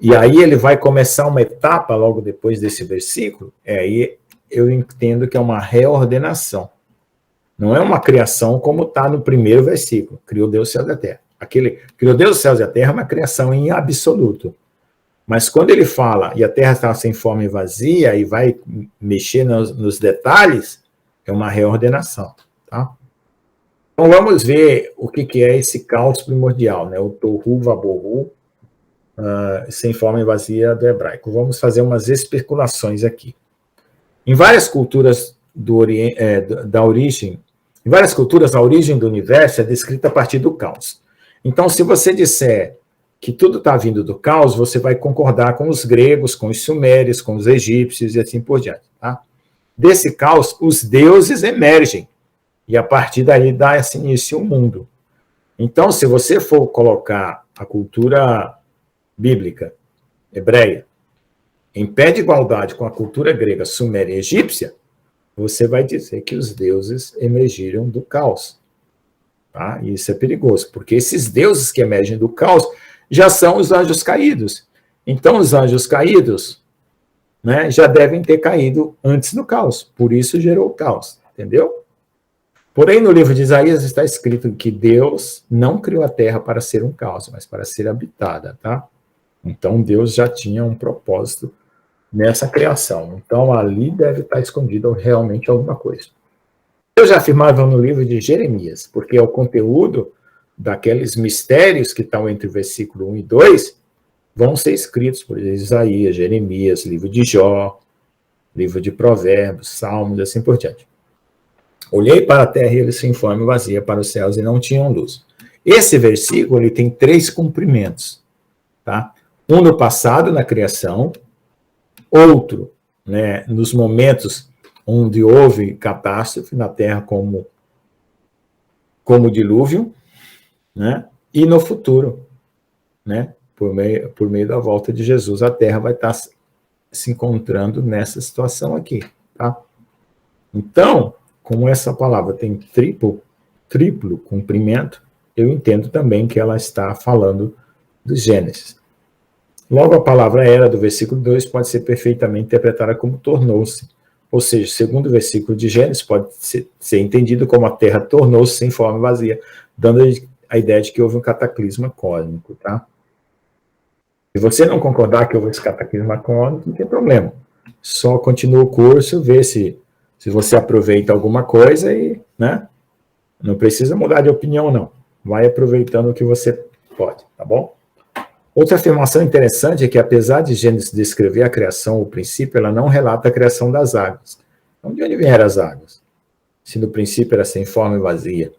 S2: E aí ele vai começar uma etapa logo depois desse versículo, aí eu entendo que é uma reordenação. Não é uma criação como está no primeiro versículo, criou Deus os céus e a terra. Criou Deus os céus e a terra é uma criação em absoluto. Mas quando ele fala, e a terra estava sem forma e vazia, e vai mexer nos detalhes, é uma reordenação, tá? Então vamos ver o que é esse caos primordial, né? O tohu vabohu, sem forma e vazia do hebraico. Vamos fazer umas especulações aqui. Em várias culturas a origem do universo é descrita a partir do caos. Então, se você disser que tudo está vindo do caos, você vai concordar com os gregos, com os sumérios, com os egípcios e assim por diante. Tá? Desse caos, os deuses emergem, e a partir daí dá-se início ao mundo. Então, se você for colocar a cultura bíblica, hebreia, em pé de igualdade com a cultura grega, suméria e egípcia, você vai dizer que os deuses emergiram do caos. Tá? E isso é perigoso, porque esses deuses que emergem do caos já são os anjos caídos. Então, os anjos caídos, né, já devem ter caído antes do caos, por isso gerou o caos, entendeu? Porém, no livro de Isaías está escrito que Deus não criou a terra para ser um caos, mas para ser habitada, tá? Então, Deus já tinha um propósito nessa criação. Então, ali deve estar escondido realmente alguma coisa. Eu já afirmava no livro de Jeremias, porque é o conteúdo daqueles mistérios que estão entre o versículo 1 e 2, vão ser escritos por Isaías, Jeremias, livro de Jó, livro de Provérbios, Salmos, assim por diante. Olhei para a terra e ele se informa vazia para os céus e não tinham luz. Esse versículo ele tem 3 cumprimentos. Tá? Um no passado, na criação, outro, né, nos momentos onde houve catástrofe na terra como dilúvio, né, e no futuro, né, por meio da volta de Jesus, a terra vai estar se encontrando nessa situação aqui. Tá? Então, como essa palavra tem triplo cumprimento, eu entendo também que ela está falando do Gênesis. Logo, a palavra era do versículo 2 pode ser perfeitamente interpretada como tornou-se. Ou seja, segundo o versículo de Gênesis, pode ser entendido como a terra tornou-se sem forma vazia, dando a ideia de que houve um cataclisma cósmico. Tá? Se você não concordar que houve esse cataclisma cósmico, não tem problema. Só continua o curso, vê se você aproveita alguma coisa e, né, não precisa mudar de opinião, não. Vai aproveitando o que você pode, tá bom? Outra afirmação interessante é que, apesar de Gênesis descrever a criação, o princípio, ela não relata a criação das águas. Então, de onde vieram as águas? Se no princípio era sem forma e vazia.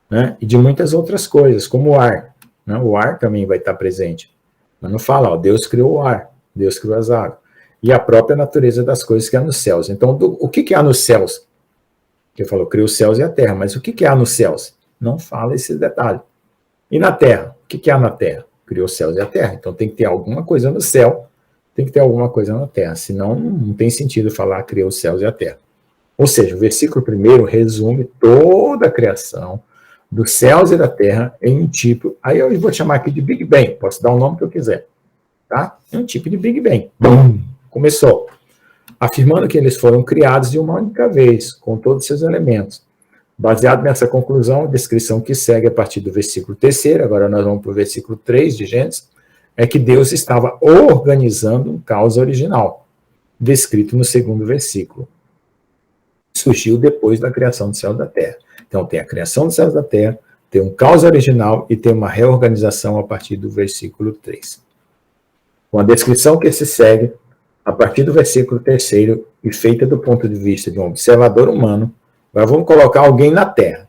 S2: Né? E de muitas outras coisas, como o ar. Né? O ar também vai estar presente. Mas não fala, ó, Deus criou o ar, Deus criou as águas. E a própria natureza das coisas que há nos céus. Então, o que há nos céus? Ele falou, criou os céus e a terra. Mas o que há nos céus? Não fala esse detalhe. E na terra? O que há na terra? Criou os céus e a terra. Então tem que ter alguma coisa no céu, tem que ter alguma coisa na terra. Senão não tem sentido falar criou os céus e a terra. Ou seja, o versículo 1 resume toda a criação, dos céus e da terra em um tipo, aí eu vou chamar aqui de Big Bang, posso dar o nome que eu quiser, tá? É um tipo de Big Bang. Bum! Começou. Afirmando que eles foram criados de uma única vez, com todos os seus elementos. Baseado nessa conclusão, a descrição que segue a partir do versículo 3, agora nós vamos para o versículo 3 de Gênesis, é que Deus estava organizando um caos original, descrito no segundo versículo. Surgiu depois da criação do céu e da terra. Então tem a criação do céu e da terra, tem um caos original e tem uma reorganização a partir do versículo 3. Com a descrição que se segue, a partir do versículo 3 e feita do ponto de vista de um observador humano, agora vamos colocar alguém na Terra.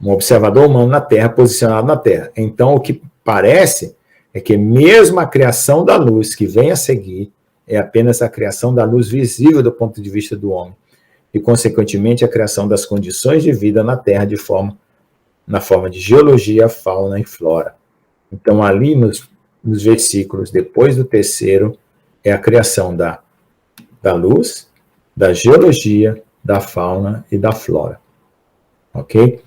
S2: Um observador humano na Terra, posicionado na Terra. Então, o que parece é que mesmo a criação da luz que vem a seguir é apenas a criação da luz visível do ponto de vista do homem. E, consequentemente, a criação das condições de vida na Terra na forma de geologia, fauna e flora. Então, ali nos versículos depois do 3º, é a criação da luz, da geologia, da fauna e da flora. Ok?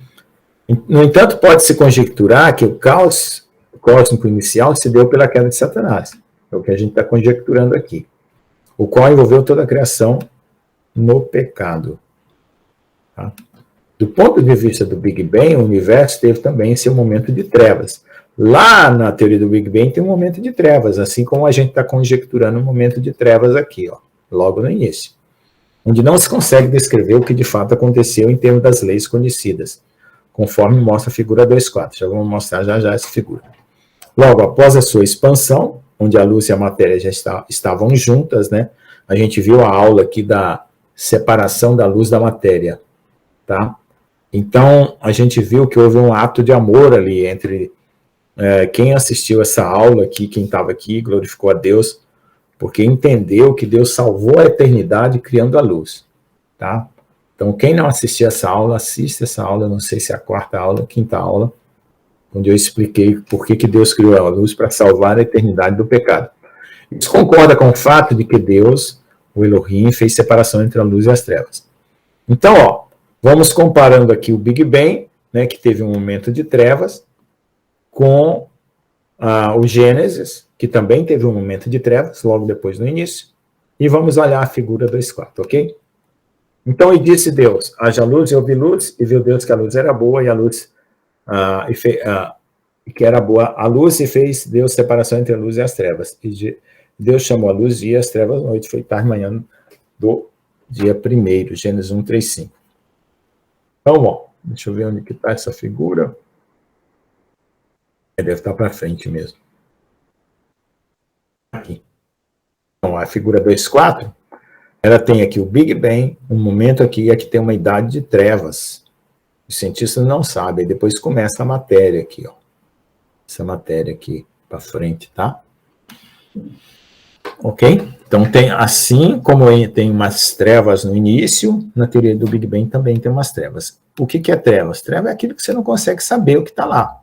S2: No entanto, pode-se conjecturar que o caos cósmico inicial se deu pela queda de Satanás. É o que a gente está conjecturando aqui. O qual envolveu toda a criação no pecado. Tá? Do ponto de vista do Big Bang, o universo teve também seu momento de trevas. Lá na teoria do Big Bang tem um momento de trevas, assim como a gente está conjecturando um momento de trevas aqui, ó, logo no início, onde não se consegue descrever o que de fato aconteceu em termos das leis conhecidas, conforme mostra a figura 2.4. Já vamos mostrar já essa figura. Logo, após a sua expansão, onde a luz e a matéria já estavam juntas, né? A gente viu a aula aqui da separação da luz da matéria, tá? Então, a gente viu que houve um ato de amor ali entre quem assistiu essa aula aqui, quem estava aqui, glorificou a Deus, porque entendeu que Deus salvou a eternidade criando a luz, tá? Então, quem não assistiu essa aula, assiste essa aula, não sei se é a 4ª aula, 5ª aula, onde eu expliquei por que Deus criou a luz para salvar a eternidade do pecado. Isso concorda com o fato de que Deus, o Elohim, fez separação entre a luz e as trevas. Então, ó, vamos comparando aqui o Big Bang, né, que teve um momento de trevas, com o Gênesis, que também teve um momento de trevas, logo depois no início, e vamos olhar a figura 2.4, ok? Então, e disse Deus, haja luz, e houve luz, e viu Deus que a luz era boa, e a luz, que era boa a luz, e fez Deus separação entre a luz e as trevas. E Deus chamou a luz dia, as trevas noite, foi tarde manhã do dia 1º, Gênesis 1:3-5. Então, bom, deixa eu ver onde que está essa figura. Deve estar para frente mesmo. Aqui. Então, a figura 2.4, ela tem aqui o Big Bang, um momento aqui é que tem uma idade de trevas. Os cientistas não sabem, depois começa a matéria aqui, ó. Essa matéria aqui para frente, tá? Ok? Então, tem, assim como tem umas trevas no início, na teoria do Big Bang também tem umas trevas. O que é trevas? Treva é aquilo que você não consegue saber o que está lá.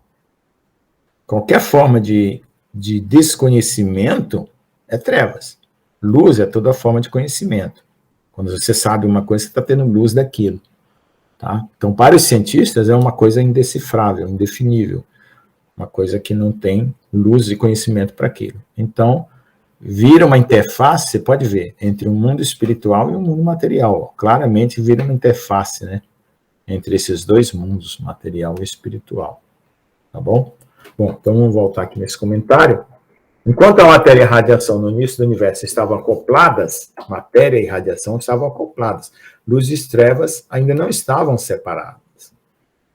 S2: Qualquer forma de desconhecimento é trevas. Luz é toda forma de conhecimento. Quando você sabe uma coisa, você está tendo luz daquilo. Tá? Então, para os cientistas, é uma coisa indecifrável, indefinível. Uma coisa que não tem luz e conhecimento para aquilo. Então, vira uma interface, você pode ver, entre o mundo espiritual e o mundo material. Claramente vira uma interface, né? Entre esses dois mundos, material e espiritual. Tá bom? Bom, então vamos voltar aqui nesse comentário. Enquanto a matéria e a radiação no início do universo estavam acopladas, matéria e radiação estavam acopladas, luz e trevas ainda não estavam separadas.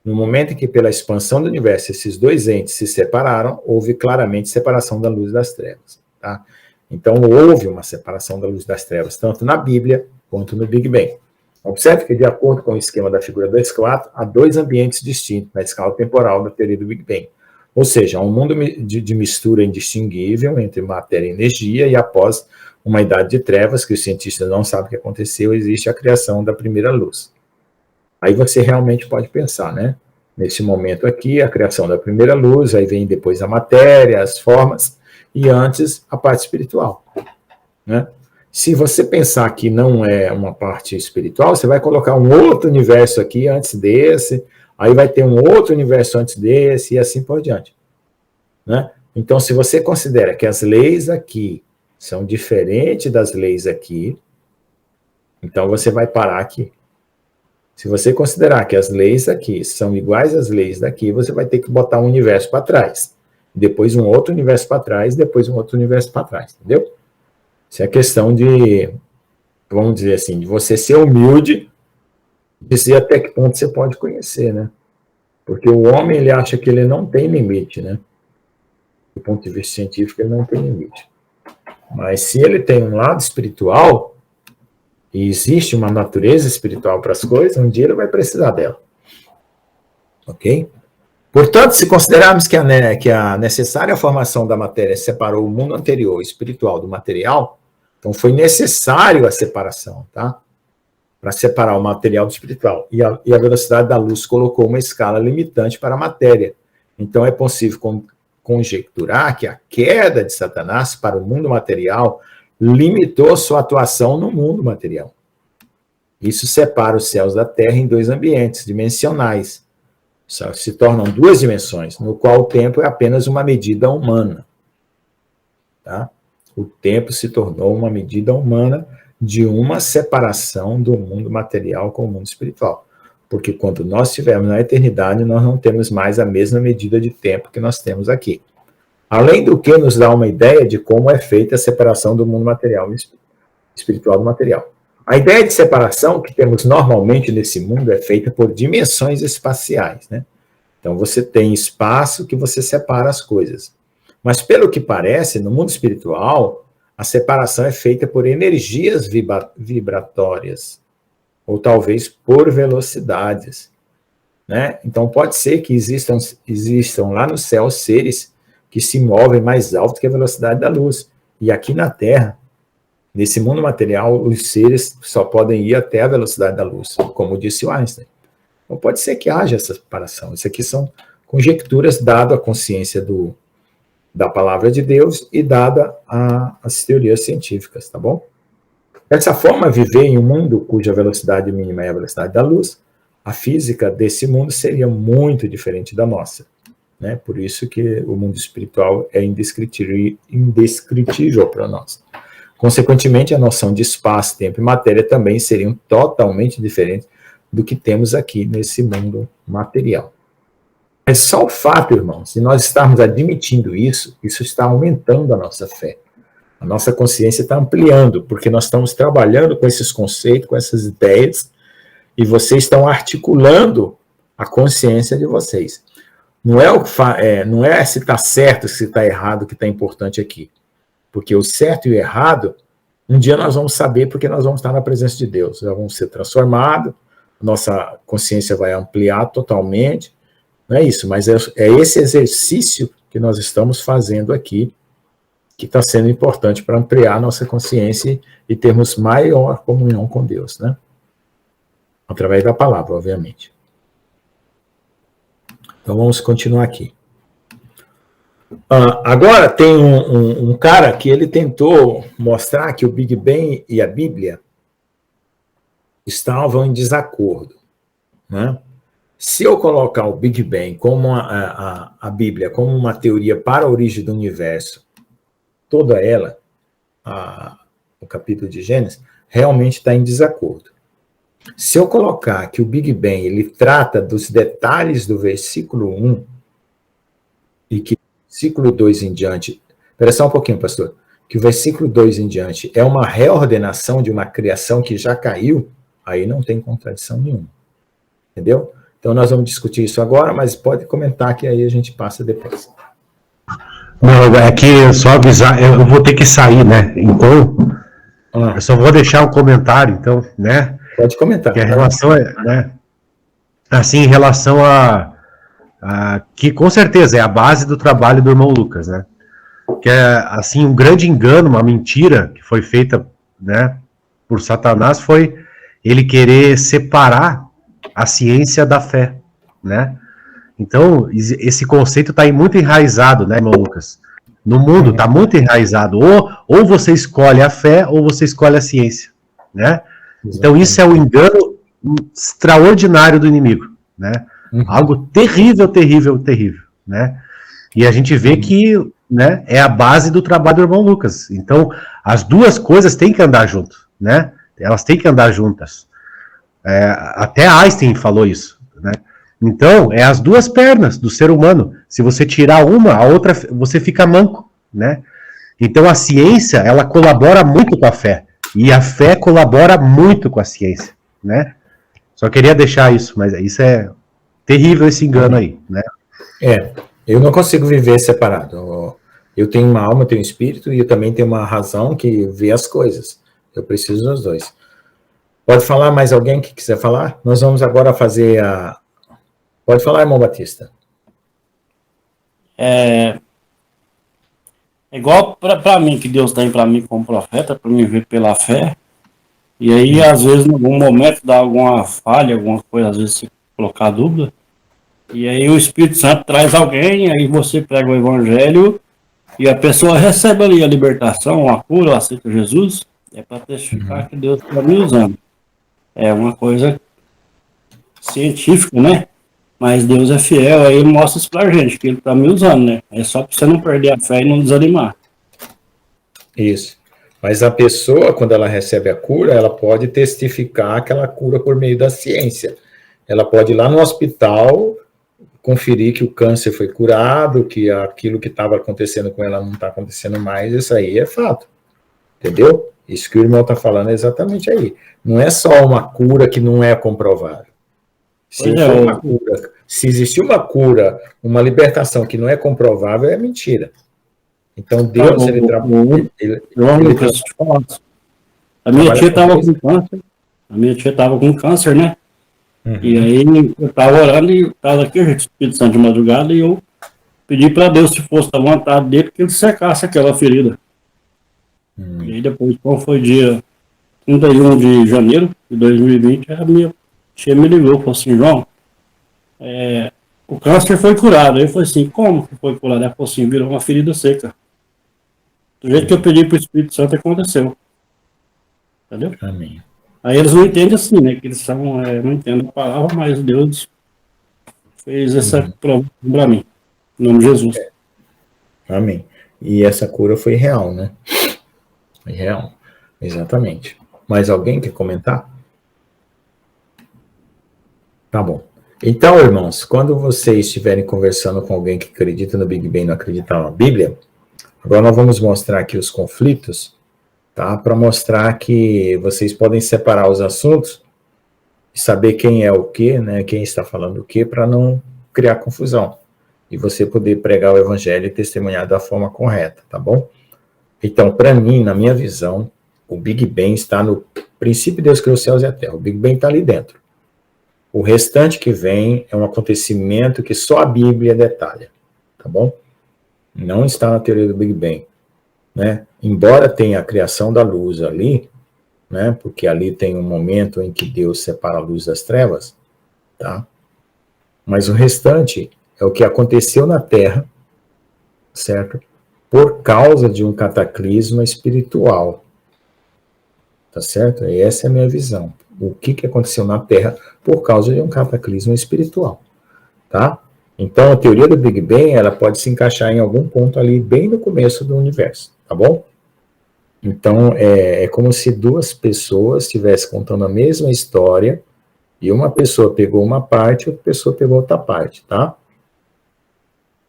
S2: No momento em que, pela expansão do universo, esses dois entes se separaram, houve claramente separação da luz das trevas. Tá? Então, houve uma separação da luz das trevas, tanto na Bíblia quanto no Big Bang. Observe que, de acordo com o esquema da figura 2.4, há dois ambientes distintos na escala temporal da teoria do Big Bang. Ou seja, há um mundo de mistura indistinguível entre matéria e energia, e após uma idade de trevas, que os cientistas não sabem o que aconteceu, existe a criação da primeira luz. Aí você realmente pode pensar, né? Nesse momento aqui, a criação da primeira luz, aí vem depois a matéria, as formas, e antes a parte espiritual, né? Se você pensar que não é uma parte espiritual, você vai colocar um outro universo aqui antes desse, aí vai ter um outro universo antes desse, e assim por diante. Né? Então, se você considera que as leis aqui são diferentes das leis aqui, então você vai parar aqui. Se você considerar que as leis aqui são iguais às leis daqui, você vai ter que botar um universo para trás. Depois um outro universo para trás, depois um outro universo para trás, entendeu? Isso é questão de, vamos dizer assim, de você ser humilde, dizer até que ponto você pode conhecer, né? Porque o homem, ele acha que ele não tem limite, né? Do ponto de vista científico, ele não tem limite. Mas se ele tem um lado espiritual, e existe uma natureza espiritual para as coisas, um dia ele vai precisar dela. Ok? Portanto, se considerarmos que a necessária formação da matéria separou o mundo anterior espiritual do material, então foi necessário a separação, tá? Para separar o material do espiritual. E a velocidade da luz colocou uma escala limitante para a matéria. Então é possível conjecturar que a queda de Satanás para o mundo material limitou sua atuação no mundo material. Isso separa os céus da terra em dois ambientes dimensionais. Se tornam duas dimensões, no qual o tempo é apenas uma medida humana. Tá? O tempo se tornou uma medida humana de uma separação do mundo material com o mundo espiritual. Porque quando nós estivermos na eternidade, nós não temos mais a mesma medida de tempo que nós temos aqui. Além do que nos dá uma ideia de como é feita a separação do mundo material e espiritual do material. A ideia de separação que temos normalmente nesse mundo é feita por dimensões espaciais, né? Então você tem espaço que você separa as coisas. Mas pelo que parece, no mundo espiritual, a separação é feita por energias vibratórias, ou talvez por velocidades, né? Então pode ser que existam lá no céu seres que se movem mais alto que a velocidade da luz. E aqui na Terra, nesse mundo material, os seres só podem ir até a velocidade da luz, como disse o Einstein. Então pode ser que haja essa separação. Isso aqui são conjecturas dado a consciência da palavra de Deus e dada as teorias científicas, tá bom? Dessa forma, viver em um mundo cuja velocidade mínima é a velocidade da luz, a física desse mundo seria muito diferente da nossa. Né? Por isso que o mundo espiritual é indescritível para nós. Consequentemente, a noção de espaço, tempo e matéria também seriam totalmente diferentes do que temos aqui nesse mundo material. Mas só o fato, irmãos, de nós estarmos admitindo isso está aumentando a nossa fé. A nossa consciência está ampliando, porque nós estamos trabalhando com esses conceitos, com essas ideias, e vocês estão articulando a consciência de vocês. Não é se está certo, se está errado, que está importante aqui. Porque o certo e o errado, um dia nós vamos saber, porque nós vamos estar na presença de Deus. Nós vamos ser transformados, nossa consciência vai ampliar totalmente. Não é isso, mas é esse exercício que nós estamos fazendo aqui, que está sendo importante para ampliar a nossa consciência e termos maior comunhão com Deus, né? Através da palavra, obviamente. Então vamos continuar aqui. Agora tem um cara que ele tentou mostrar que o Big Bang e a Bíblia estavam em desacordo, né? Se eu colocar o Big Bang como a Bíblia como uma teoria para a origem do universo, toda ela, o capítulo de Gênesis, realmente está em desacordo. Se eu colocar que o Big Bang ele trata dos detalhes do versículo 1 e que o versículo 2 em diante... Espera só um pouquinho, pastor. Que o versículo 2 em diante é uma reordenação de uma criação que já caiu, aí não tem contradição nenhuma. Entendeu? Então nós vamos discutir isso agora, mas pode comentar que aí a gente passa depois.
S1: Não, é que só avisar, eu vou ter que sair, né? Então, eu só vou deixar um comentário, então, né?
S2: Pode comentar.
S1: Que a relação né? Assim, em relação a que com certeza é a base do trabalho do irmão Lucas, né? Que é, assim, um grande engano, uma mentira que foi feita, né, por Satanás foi ele querer separar a ciência da fé, né? Então, esse conceito está muito enraizado, né, irmão Lucas? No mundo está muito enraizado. Ou você escolhe a fé, ou você escolhe a ciência, né? Então, isso é um engano extraordinário do inimigo, né? Algo terrível, terrível, terrível, né? E a gente vê que, né, é a base do trabalho do irmão Lucas. Então, as duas coisas têm que andar junto, né? Elas têm que andar juntas. Até Einstein falou isso, né? Então, é as duas pernas do ser humano. Se você tirar uma, a outra, você fica manco, né? Então, a ciência, ela colabora muito com a fé. E a fé colabora muito com a ciência, né? Só queria deixar isso, mas isso é terrível, esse engano aí, né?
S2: Eu não consigo viver separado. Eu tenho uma alma, eu tenho um espírito, e eu também tenho uma razão que vê as coisas. Eu preciso dos dois. Pode falar mais alguém que quiser falar? Nós vamos agora fazer a... Pode falar, irmão Batista.
S5: É igual para mim, que Deus tem para mim como profeta, para mim ver pela fé. E aí, às vezes, em algum momento, dá alguma falha, alguma coisa, às vezes, se colocar dúvida. E aí, o Espírito Santo traz alguém, aí você prega o Evangelho e a pessoa recebe ali a libertação, a cura, aceita Jesus. É para testificar que Deus está me usando. É uma coisa científica, né? Mas Deus é fiel, aí Ele mostra isso pra gente, que Ele está me usando, né? É só para você não perder a fé e não desanimar.
S2: Isso. Mas a pessoa, quando ela recebe a cura, ela pode testificar aquela cura por meio da ciência. Ela pode ir lá no hospital, conferir que o câncer foi curado, que aquilo que estava acontecendo com ela não está acontecendo mais, isso aí é fato. Entendeu? Isso que o irmão está falando é exatamente aí. Não é só uma cura que não é comprovável. Se existir uma cura, uma libertação que não é comprovável, é mentira. Então Deus, ele trabalha.
S5: A minha tia estava com câncer. A minha tia estava com câncer, né? E aí eu estava orando e estava aqui, o Espírito Santo de madrugada, e eu pedi para Deus, se fosse da vontade dele, que ele secasse aquela ferida. E aí depois, quando foi dia 31 de janeiro de 2020, a minha tia me ligou e falou assim: João, o câncer foi curado. Aí eu falei assim: como que foi curado? Ela falou assim: virou uma ferida seca. Do jeito que eu pedi para o Espírito Santo, aconteceu. Entendeu?
S2: Amém.
S5: Aí eles não entendem assim, né? Que eles são, não entendem a palavra, mas Deus fez essa prova para mim. Em nome de Jesus.
S2: Amém. E essa cura foi real, né? Foi real. Exatamente. Mais alguém quer comentar? Tá bom. Então, irmãos, quando vocês estiverem conversando com alguém que acredita no Big Bang e não acredita na Bíblia, agora nós vamos mostrar aqui os conflitos, tá? Para mostrar que vocês podem separar os assuntos e saber quem é o quê, né? Quem está falando o quê, para não criar confusão. E você poder pregar o evangelho e testemunhar da forma correta, tá bom? Então, para mim, na minha visão, o Big Bang está no princípio. Deus criou os céus e a terra. O Big Bang está ali dentro. O restante que vem é um acontecimento que só a Bíblia detalha, tá bom? Não está na teoria do Big Bang, né? Embora tenha a criação da luz ali, né? Porque ali tem um momento em que Deus separa a luz das trevas, tá? Mas o restante é o que aconteceu na Terra, certo? Por causa de um cataclisma espiritual, tá certo? E essa é a minha visão. O que aconteceu na Terra por causa de um cataclisma espiritual, tá? Então, a teoria do Big Bang, ela pode se encaixar em algum ponto ali, bem no começo do universo, tá bom? Então, é como se duas pessoas estivessem contando a mesma história, e uma pessoa pegou uma parte, outra pessoa pegou outra parte, tá?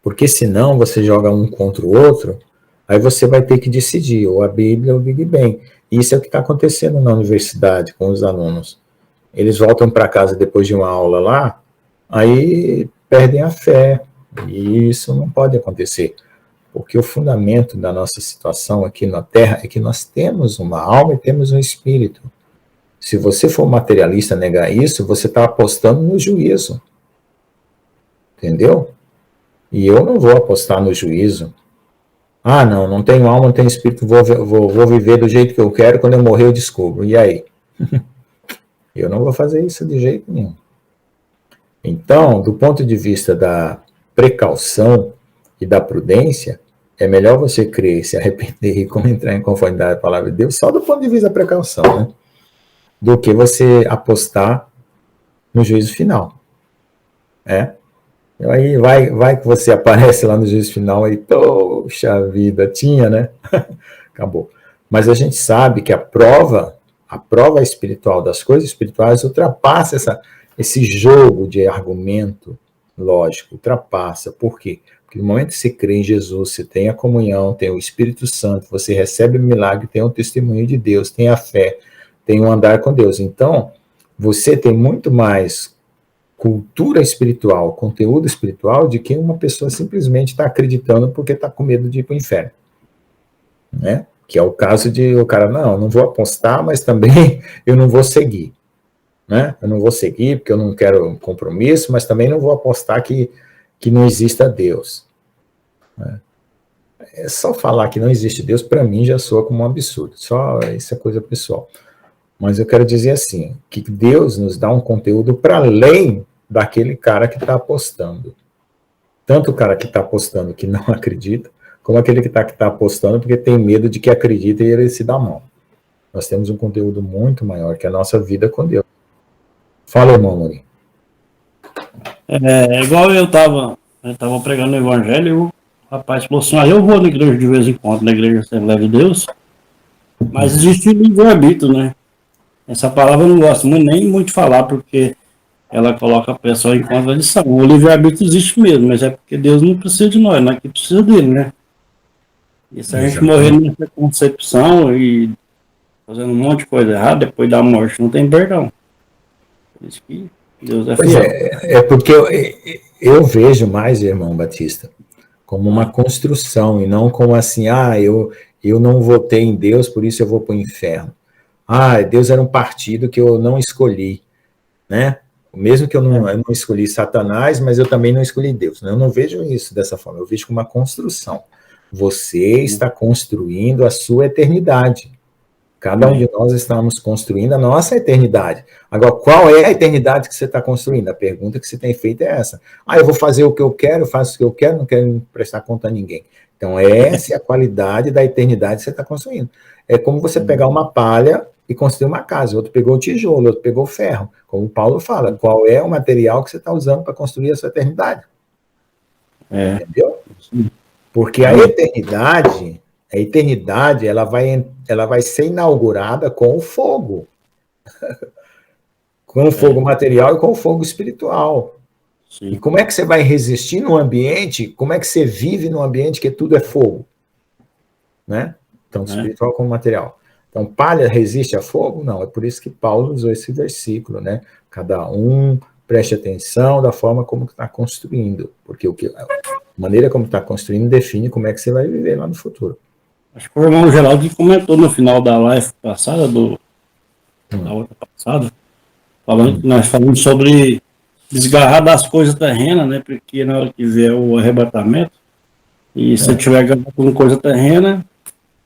S2: Porque senão você joga um contra o outro, aí você vai ter que decidir, ou a Bíblia ou o Big Bang. Isso é o que está acontecendo na universidade com os alunos. Eles voltam para casa depois de uma aula lá, aí perdem a fé. E isso não pode acontecer. Porque o fundamento da nossa situação aqui na Terra é que nós temos uma alma e temos um espírito. Se você for materialista negar isso, você está apostando no juízo. Entendeu? E eu não vou apostar no juízo. Ah, não tenho alma, não tenho espírito, vou viver do jeito que eu quero, quando eu morrer eu descubro. E aí? Eu não vou fazer isso de jeito nenhum. Então, do ponto de vista da precaução e da prudência, é melhor você crer, se arrepender e como entrar em conformidade com a palavra de Deus, só do ponto de vista da precaução, né? Do que você apostar no juízo final. Aí vai que você aparece lá no juízo final e, poxa vida, tinha, né? Acabou. Mas a gente sabe que a prova espiritual das coisas espirituais ultrapassa esse jogo de argumento lógico, ultrapassa. Por quê? Porque no momento que você crê em Jesus, você tem a comunhão, tem o Espírito Santo, você recebe o milagre, tem o testemunho de Deus, tem a fé, tem o andar com Deus. Então, você tem muito mais cultura espiritual, conteúdo espiritual, de que uma pessoa simplesmente está acreditando porque está com medo de ir para o inferno. Né? Que é o caso de o cara, não vou apostar, mas também eu não vou seguir. Né? Eu não vou seguir porque eu não quero compromisso, mas também não vou apostar que não exista Deus. Né? É só falar que não existe Deus, para mim, já soa como um absurdo. Só isso é coisa pessoal. Mas eu quero dizer assim, que Deus nos dá um conteúdo para além daquele cara que está apostando. Tanto o cara que está apostando que não acredita, como aquele que está apostando porque tem medo de que acredita e ele se dá mal. Nós temos um conteúdo muito maior que a nossa vida com Deus. Fala, irmão Amorim.
S5: Igual eu tava pregando o evangelho, e o rapaz falou assim, eu vou na igreja de vez em quando, na igreja Assembleia de Deus, mas existe livre-arbítrio, né? Essa palavra eu não gosto nem muito de falar, porque ela coloca a pessoa em contradição. O livre-arbítrio existe mesmo, mas é porque Deus não precisa de nós, nós que precisa dele, né? E se a gente morrer nessa concepção e fazendo um monte de coisa errada, depois da morte não tem perdão. Por isso que Deus é fiel.
S2: É porque eu vejo mais, irmão Batista, como uma construção, e não como assim, eu não votei em Deus, por isso eu vou para o inferno. Deus era um partido que eu não escolhi, né? Mesmo que eu não escolhi Satanás, mas eu também não escolhi Deus. Eu não vejo isso dessa forma, eu vejo como uma construção. Você está construindo a sua eternidade. Cada um de nós estamos construindo a nossa eternidade. Agora, qual é a eternidade que você está construindo? A pergunta que você tem feito é essa. Eu vou fazer o que eu quero, faço o que eu quero, não quero prestar conta a ninguém. Então, essa é a qualidade da eternidade que você está construindo. É como você pegar uma palha e construir uma casa. O outro pegou o tijolo, o outro pegou o ferro. Como o Paulo fala, qual é o material que você está usando para construir a sua eternidade? Entendeu? Porque a eternidade, ela vai ser inaugurada com o fogo. Com o fogo material e com o fogo espiritual. Sim. E como é que você vai resistir num ambiente, como é que você vive num ambiente que tudo é fogo? Né? Tanto espiritual como material. Então, palha resiste a fogo? Não, é por isso que Paulo usou esse versículo, né? Cada um preste atenção da forma como está construindo, porque a maneira como está construindo define como é que você vai viver lá no futuro.
S5: Acho que o irmão Geraldo comentou no final da live passada, da outra passada, nós falamos sobre desgarrar das coisas terrenas, né? Porque na hora que vier o arrebatamento, e se você tiver agarrado com coisa terrena,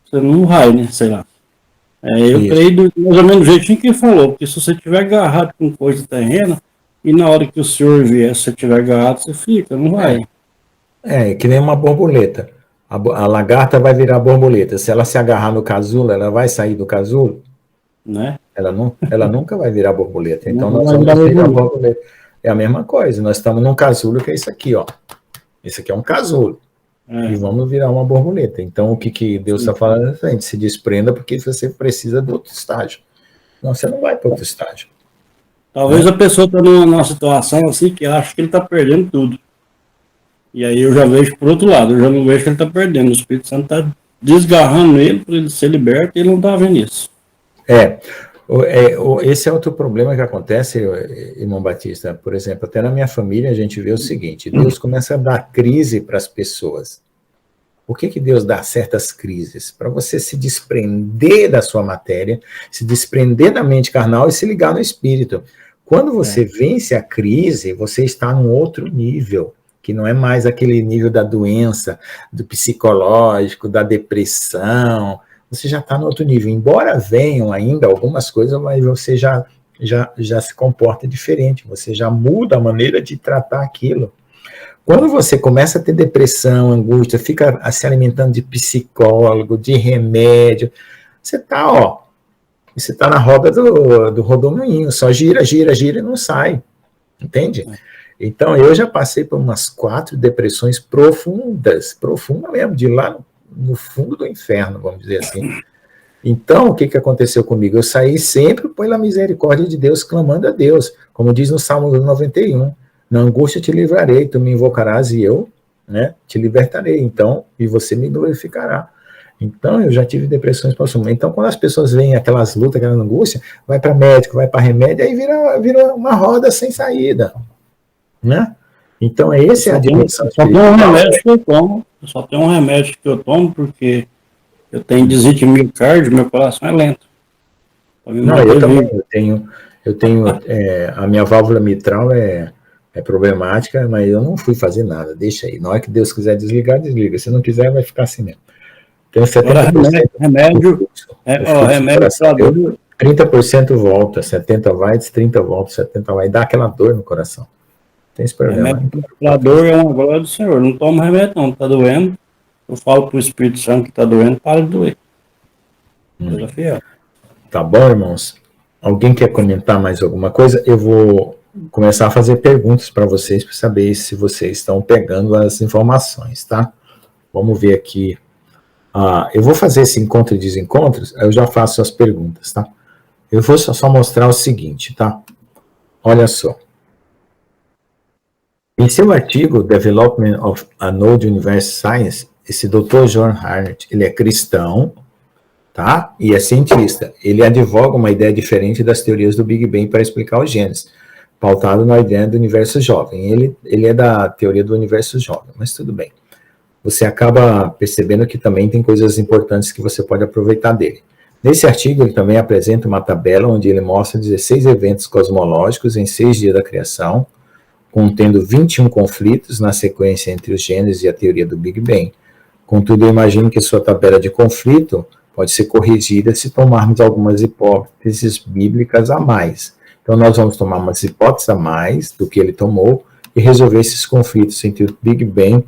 S5: você não vai, né? Sei lá. Eu creio mais ou menos do jeitinho que ele falou, porque se você tiver agarrado com coisa terrena, e na hora que o senhor vier, se você tiver agarrado, você fica, não vai.
S2: Que nem uma borboleta. A lagarta vai virar borboleta. Se ela se agarrar no casulo, ela vai sair do casulo?
S5: Né?
S2: Ela nunca vai virar borboleta. Então nós vamos virar borboleta. É a mesma coisa. Nós estamos num casulo que é isso aqui, ó. Isso aqui é um casulo. E vamos virar uma borboleta. Então o que Deus está falando é frente, se desprenda porque você precisa de outro estágio. Não, você não vai para outro estágio.
S5: Talvez a pessoa está numa situação assim que acha que ele está perdendo tudo. E aí eu já vejo por outro lado, eu já não vejo que ele está perdendo. O Espírito Santo está desgarrando ele para ele ser liberto e ele não está vendo isso.
S2: Esse é outro problema que acontece, irmão Batista. Por exemplo, até na minha família a gente vê o seguinte, Deus começa a dar crise para as pessoas. Por que Deus dá certas crises? Para você se desprender da sua matéria, se desprender da mente carnal e se ligar no espírito. Quando você vence a crise, você está num outro nível, que não é mais aquele nível da doença, do psicológico, da depressão. Você já está no outro nível. Embora venham ainda algumas coisas, mas você já se comporta diferente. Você já muda a maneira de tratar aquilo. Quando você começa a ter depressão, angústia, fica se alimentando de psicólogo, de remédio, você está na roda do rodomoinho, só gira e não sai. Entende? Então, eu já passei por umas 4 depressões profundas mesmo, de lá no fundo do inferno, vamos dizer assim. Então, o que aconteceu comigo? Eu saí sempre pela misericórdia de Deus, clamando a Deus, como diz no Salmo 91, na angústia te livrarei, tu me invocarás e eu, né, te libertarei, então, e você me glorificará. Então, eu já tive depressões profundas. Então, quando as pessoas veem aquelas lutas, aquela angústia, vai para médico, vai para remédio, aí vira uma roda sem saída, né? Então, esse é a dimensão
S5: espiritual. Eu só tenho um remédio que eu tomo porque eu tenho desite miocárdio, meu coração é lento.
S2: Não, eu também, eu tenho a minha válvula mitral é problemática, mas eu não fui fazer nada, deixa aí. Na hora que Deus quiser desligar, desliga. Se não quiser, vai ficar assim mesmo. Tenho 70%
S5: remédio para dor.
S2: 30% volta, 70 vai, 30 volta, 70 vai, dá aquela dor no coração. Tem esse problema.
S5: Remédio para dor é uma glória do Senhor. Não tomo remédio não, tá doendo. Eu falo pro Espírito Santo que tá doendo, para de doer.
S2: Tá bom, irmãos? Alguém quer comentar mais alguma coisa? Eu vou começar a fazer perguntas para vocês, para saber se vocês estão pegando as informações, tá? Vamos ver aqui. Eu vou fazer esse encontro e desencontros, eu já faço as perguntas, tá? Eu vou só mostrar o seguinte, tá? Olha só. Em seu artigo, Development of a Node Universe Science, esse Dr. John Harnett, ele é cristão, tá? E é cientista. Ele advoga uma ideia diferente das teorias do Big Bang para explicar os genes, pautado na ideia do universo jovem. Ele é da teoria do universo jovem, mas tudo bem. Você acaba percebendo que também tem coisas importantes que você pode aproveitar dele. Nesse artigo, ele também apresenta uma tabela onde ele mostra 16 eventos cosmológicos em 6 dias da criação, contendo 21 conflitos na sequência entre os genes e a teoria do Big Bang. Contudo, eu imagino que sua tabela de conflito pode ser corrigida se tomarmos algumas hipóteses bíblicas a mais. Então, nós vamos tomar umas hipóteses a mais do que ele tomou e resolver esses conflitos entre o Big Bang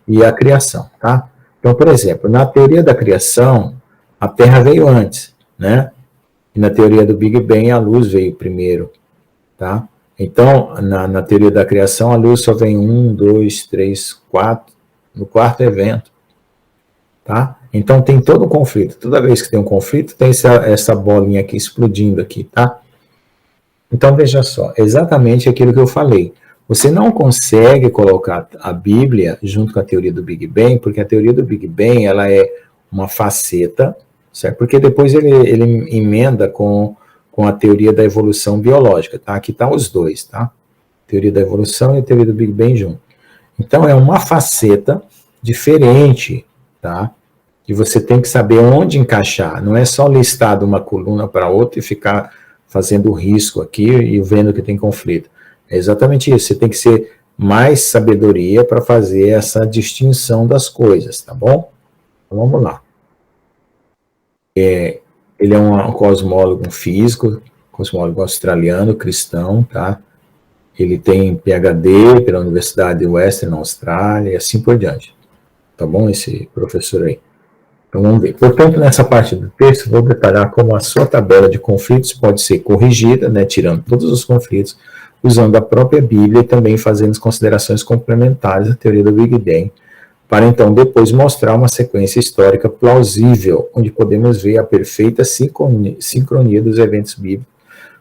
S2: e a criação, tá? Então, por exemplo, na teoria da criação, a Terra veio antes, né? E na teoria do Big Bang, a luz veio primeiro, tá? Então, na teoria da criação, a luz só vem 1, 2, 3, 4, no quarto evento, tá? Então, tem todo um conflito. Toda vez que tem um conflito, tem essa bolinha aqui explodindo aqui, tá? Então, veja só, exatamente aquilo que eu falei. Você não consegue colocar a Bíblia junto com a teoria do Big Bang, porque a teoria do Big Bang, ela é uma faceta, certo? Porque depois ele emenda com a teoria da evolução biológica, tá? Aqui tá os dois, tá? Teoria da evolução e a teoria do Big Bang junto. Então, é uma faceta diferente, tá? E você tem que saber onde encaixar. Não é só listar de uma coluna para outra e ficar fazendo risco aqui e vendo que tem conflito. É exatamente isso. Você tem que ser mais sabedoria para fazer essa distinção das coisas, tá bom? Então, vamos lá. Ele é um cosmólogo, um físico, cosmólogo australiano, cristão, tá? Ele tem PhD pela Universidade de Western Austrália e assim por diante. Tá bom, esse professor aí? Então vamos ver. Portanto, nessa parte do texto, vou detalhar como a sua tabela de conflitos pode ser corrigida, né, tirando todos os conflitos, usando a própria Bíblia e também fazendo considerações complementares à teoria do Big Bang, para então depois mostrar uma sequência histórica plausível, onde podemos ver a perfeita sincronia dos eventos bíblicos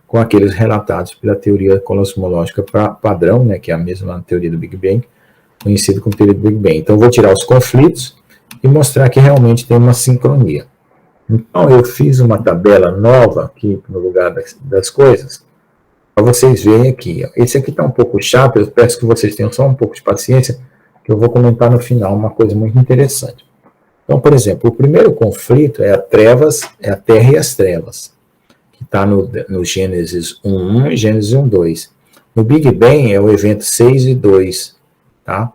S2: com aqueles relatados pela teoria cosmológica padrão, né, que é a mesma teoria do Big Bang, conhecida como teoria do Big Bang. Então, vou tirar os conflitos e mostrar que realmente tem uma sincronia. Então, eu fiz uma tabela nova aqui no lugar das coisas, para vocês verem aqui. Esse aqui está um pouco chato, eu peço que vocês tenham só um pouco de paciência, que eu vou comentar no final uma coisa muito interessante. Então, por exemplo, o primeiro conflito é a Terra e as trevas, que está no Gênesis 1.1 e Gênesis 1.2. No Big Bang é o evento 6 e 2, tá?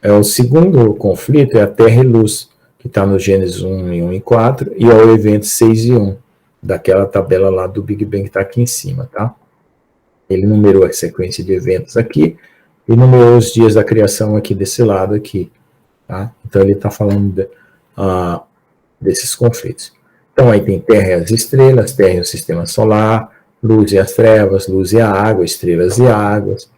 S2: O segundo conflito é a Terra e luz, que está no Gênesis 1 e 1 e 4, e é o evento 6 e 1, daquela tabela lá do Big Bang que está aqui em cima, tá? Ele numerou a sequência de eventos aqui, e numerou os dias da criação aqui desse lado aqui, tá? Então ele está falando desses conflitos. Então aí tem Terra e as estrelas, Terra e o sistema solar, luz e as trevas, luz e a água, estrelas e águas,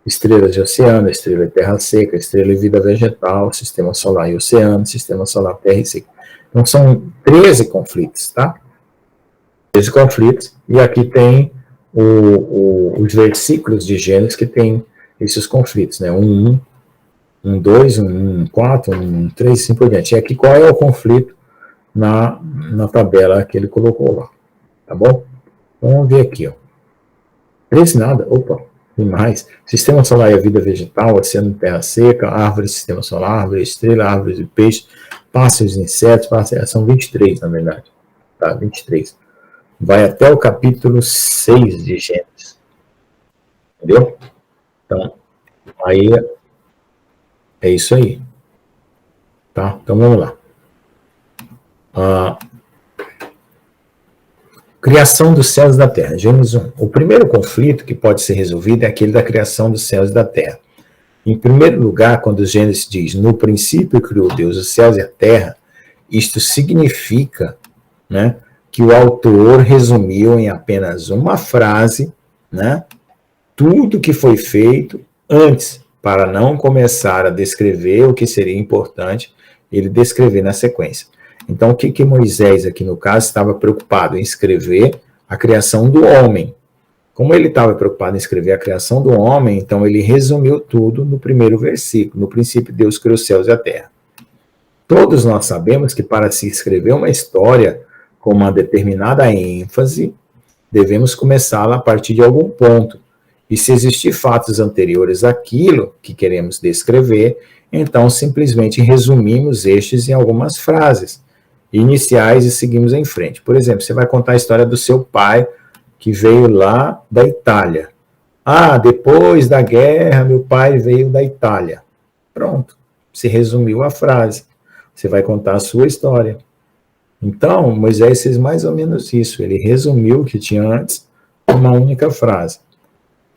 S2: estrelas de oceano, estrela de terra seca, estrela de vida vegetal, sistema solar e oceano, sistema solar, terra e seca. Então são 13 conflitos, tá? 13 conflitos, e aqui tem os versículos de Gênesis que tem esses conflitos, né? 1, 2, 4, 3, assim por diante. E aqui qual é o conflito na tabela que ele colocou lá, tá bom? Então, vamos ver aqui, ó. 13 nada, opa, tem mais. Sistema solar e a vida vegetal, oceano e terra seca, árvore, sistema solar, árvore, estrela, árvores e peixe, pássaros, insetos, são 23, na verdade. Tá, 23. Vai até o capítulo 6 de Gênesis. Entendeu? Então, aí é isso aí. Tá? Então, vamos lá. Criação dos céus e da terra. Gênesis 1. O primeiro conflito que pode ser resolvido é aquele da criação dos céus e da terra. Em primeiro lugar, quando Gênesis diz, no princípio criou Deus os céus e a terra, isto significa, né, que o autor resumiu em apenas uma frase, né, tudo que foi feito antes, para não começar a descrever o que seria importante ele descrever na sequência. Então, o que Moisés, aqui no caso, estava preocupado em escrever a criação do homem. Como ele estava preocupado em escrever a criação do homem, então ele resumiu tudo no primeiro versículo. No princípio, Deus criou os céus e a terra. Todos nós sabemos que para se escrever uma história com uma determinada ênfase, devemos começá-la a partir de algum ponto. E se existir fatos anteriores àquilo que queremos descrever, então simplesmente resumimos estes em algumas frases iniciais e seguimos em frente. Por exemplo, você vai contar a história do seu pai que veio lá da Itália. Depois da guerra, meu pai veio da Itália. Pronto, se resumiu a frase. Você vai contar a sua história. Então, Moisés fez mais ou menos isso. Ele resumiu o que tinha antes em uma única frase.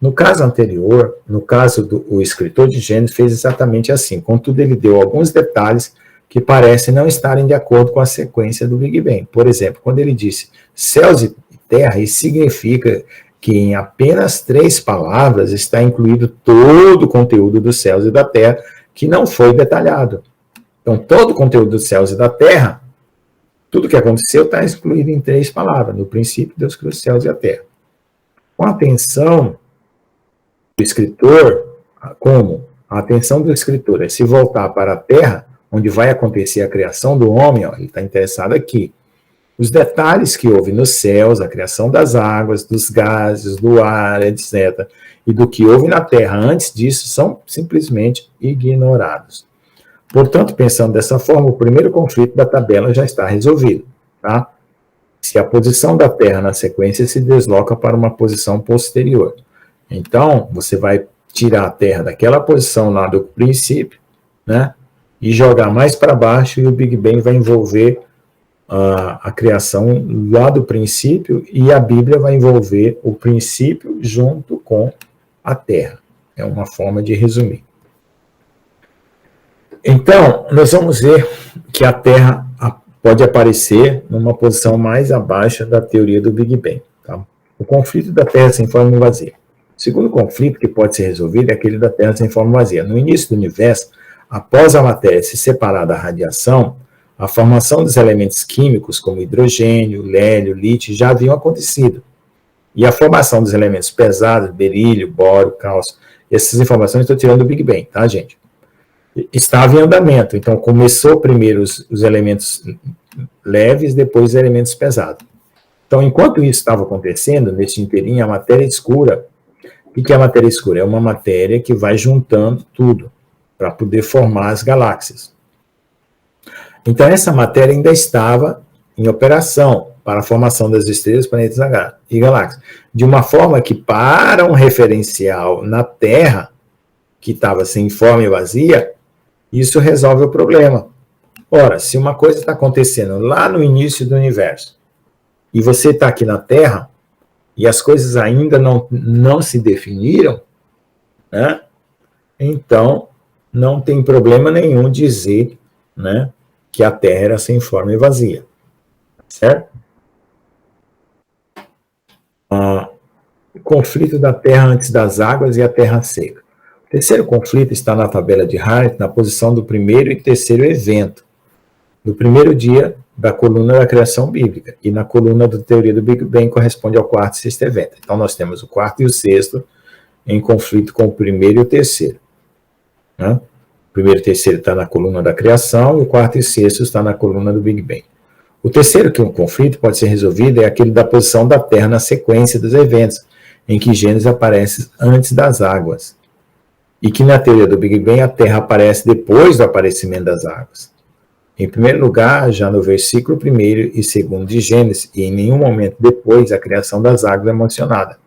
S2: No caso anterior, no caso do escritor de Gênesis, fez exatamente assim. Contudo, ele deu alguns detalhes que parecem não estarem de acordo com a sequência do Big Bang. Por exemplo, quando ele disse céus e terra, isso significa que em apenas 3 palavras está incluído todo o conteúdo dos céus e da terra que não foi detalhado. Então, todo o conteúdo dos céus e da terra, tudo que aconteceu está incluído em 3 palavras. No princípio, Deus criou os céus e a terra. Com a atenção do escritor, como a atenção do escritor é se voltar para a terra, onde vai acontecer a criação do homem, ele está interessado aqui. Os detalhes que houve nos céus, a criação das águas, dos gases, do ar, etc., e do que houve na terra antes disso, são simplesmente ignorados. Portanto, pensando dessa forma, o primeiro conflito da tabela já está resolvido. Tá? Se a posição da terra na sequência se desloca para uma posição posterior. Então, você vai tirar a terra daquela posição lá do princípio, né? E jogar mais para baixo, e o Big Bang vai envolver a criação lá do princípio, e a Bíblia vai envolver o princípio junto com a terra. É uma forma de resumir. Então, nós vamos ver que a terra pode aparecer numa posição mais abaixo da teoria do Big Bang. Tá? O conflito da terra sem forma e vazia. O segundo conflito que pode ser resolvido é aquele da terra sem forma e vazia. No início do universo, após a matéria se separar da radiação, a formação dos elementos químicos, como hidrogênio, hélio, lítio, já haviam acontecido. E a formação dos elementos pesados, berílio, bório, cálcio, essas informações eu estou tirando do Big Bang, tá, gente? Estava em andamento, então começou primeiro os elementos leves, depois os elementos pesados. Então, enquanto isso estava acontecendo, nesse inteirinho, a matéria escura, o que é a matéria escura? É uma matéria que vai juntando tudo para poder formar as galáxias. Então, essa matéria ainda estava em operação para a formação das estrelas, planetas e galáxias. De uma forma que, para um referencial na Terra, que estava sem forma e vazia, isso resolve o problema. Ora, se uma coisa está acontecendo lá no início do universo, e você está aqui na Terra, e as coisas ainda não se definiram, né? Então, não tem problema nenhum dizer, né, que a Terra era sem forma e vazia. Certo? O conflito da Terra antes das águas e a Terra seca. terceiro conflito está na tabela de Hart, na posição do primeiro e terceiro evento, do primeiro dia da coluna da criação bíblica, e na coluna da teoria do Big Bang corresponde ao quarto e sexto evento. Então nós temos o quarto e o sexto em conflito com o primeiro e o terceiro. Né? O primeiro e o terceiro está na coluna da criação, e o quarto e o sexto está na coluna do Big Bang. O terceiro conflito pode ser resolvido é aquele da posição da Terra na sequência dos eventos, em que Gênesis aparece antes das águas, e que na teoria do Big Bang a Terra aparece depois do aparecimento das águas. Em primeiro lugar, já no versículo 1º e 2º de Gênesis, e em nenhum momento depois a criação das águas é mencionada.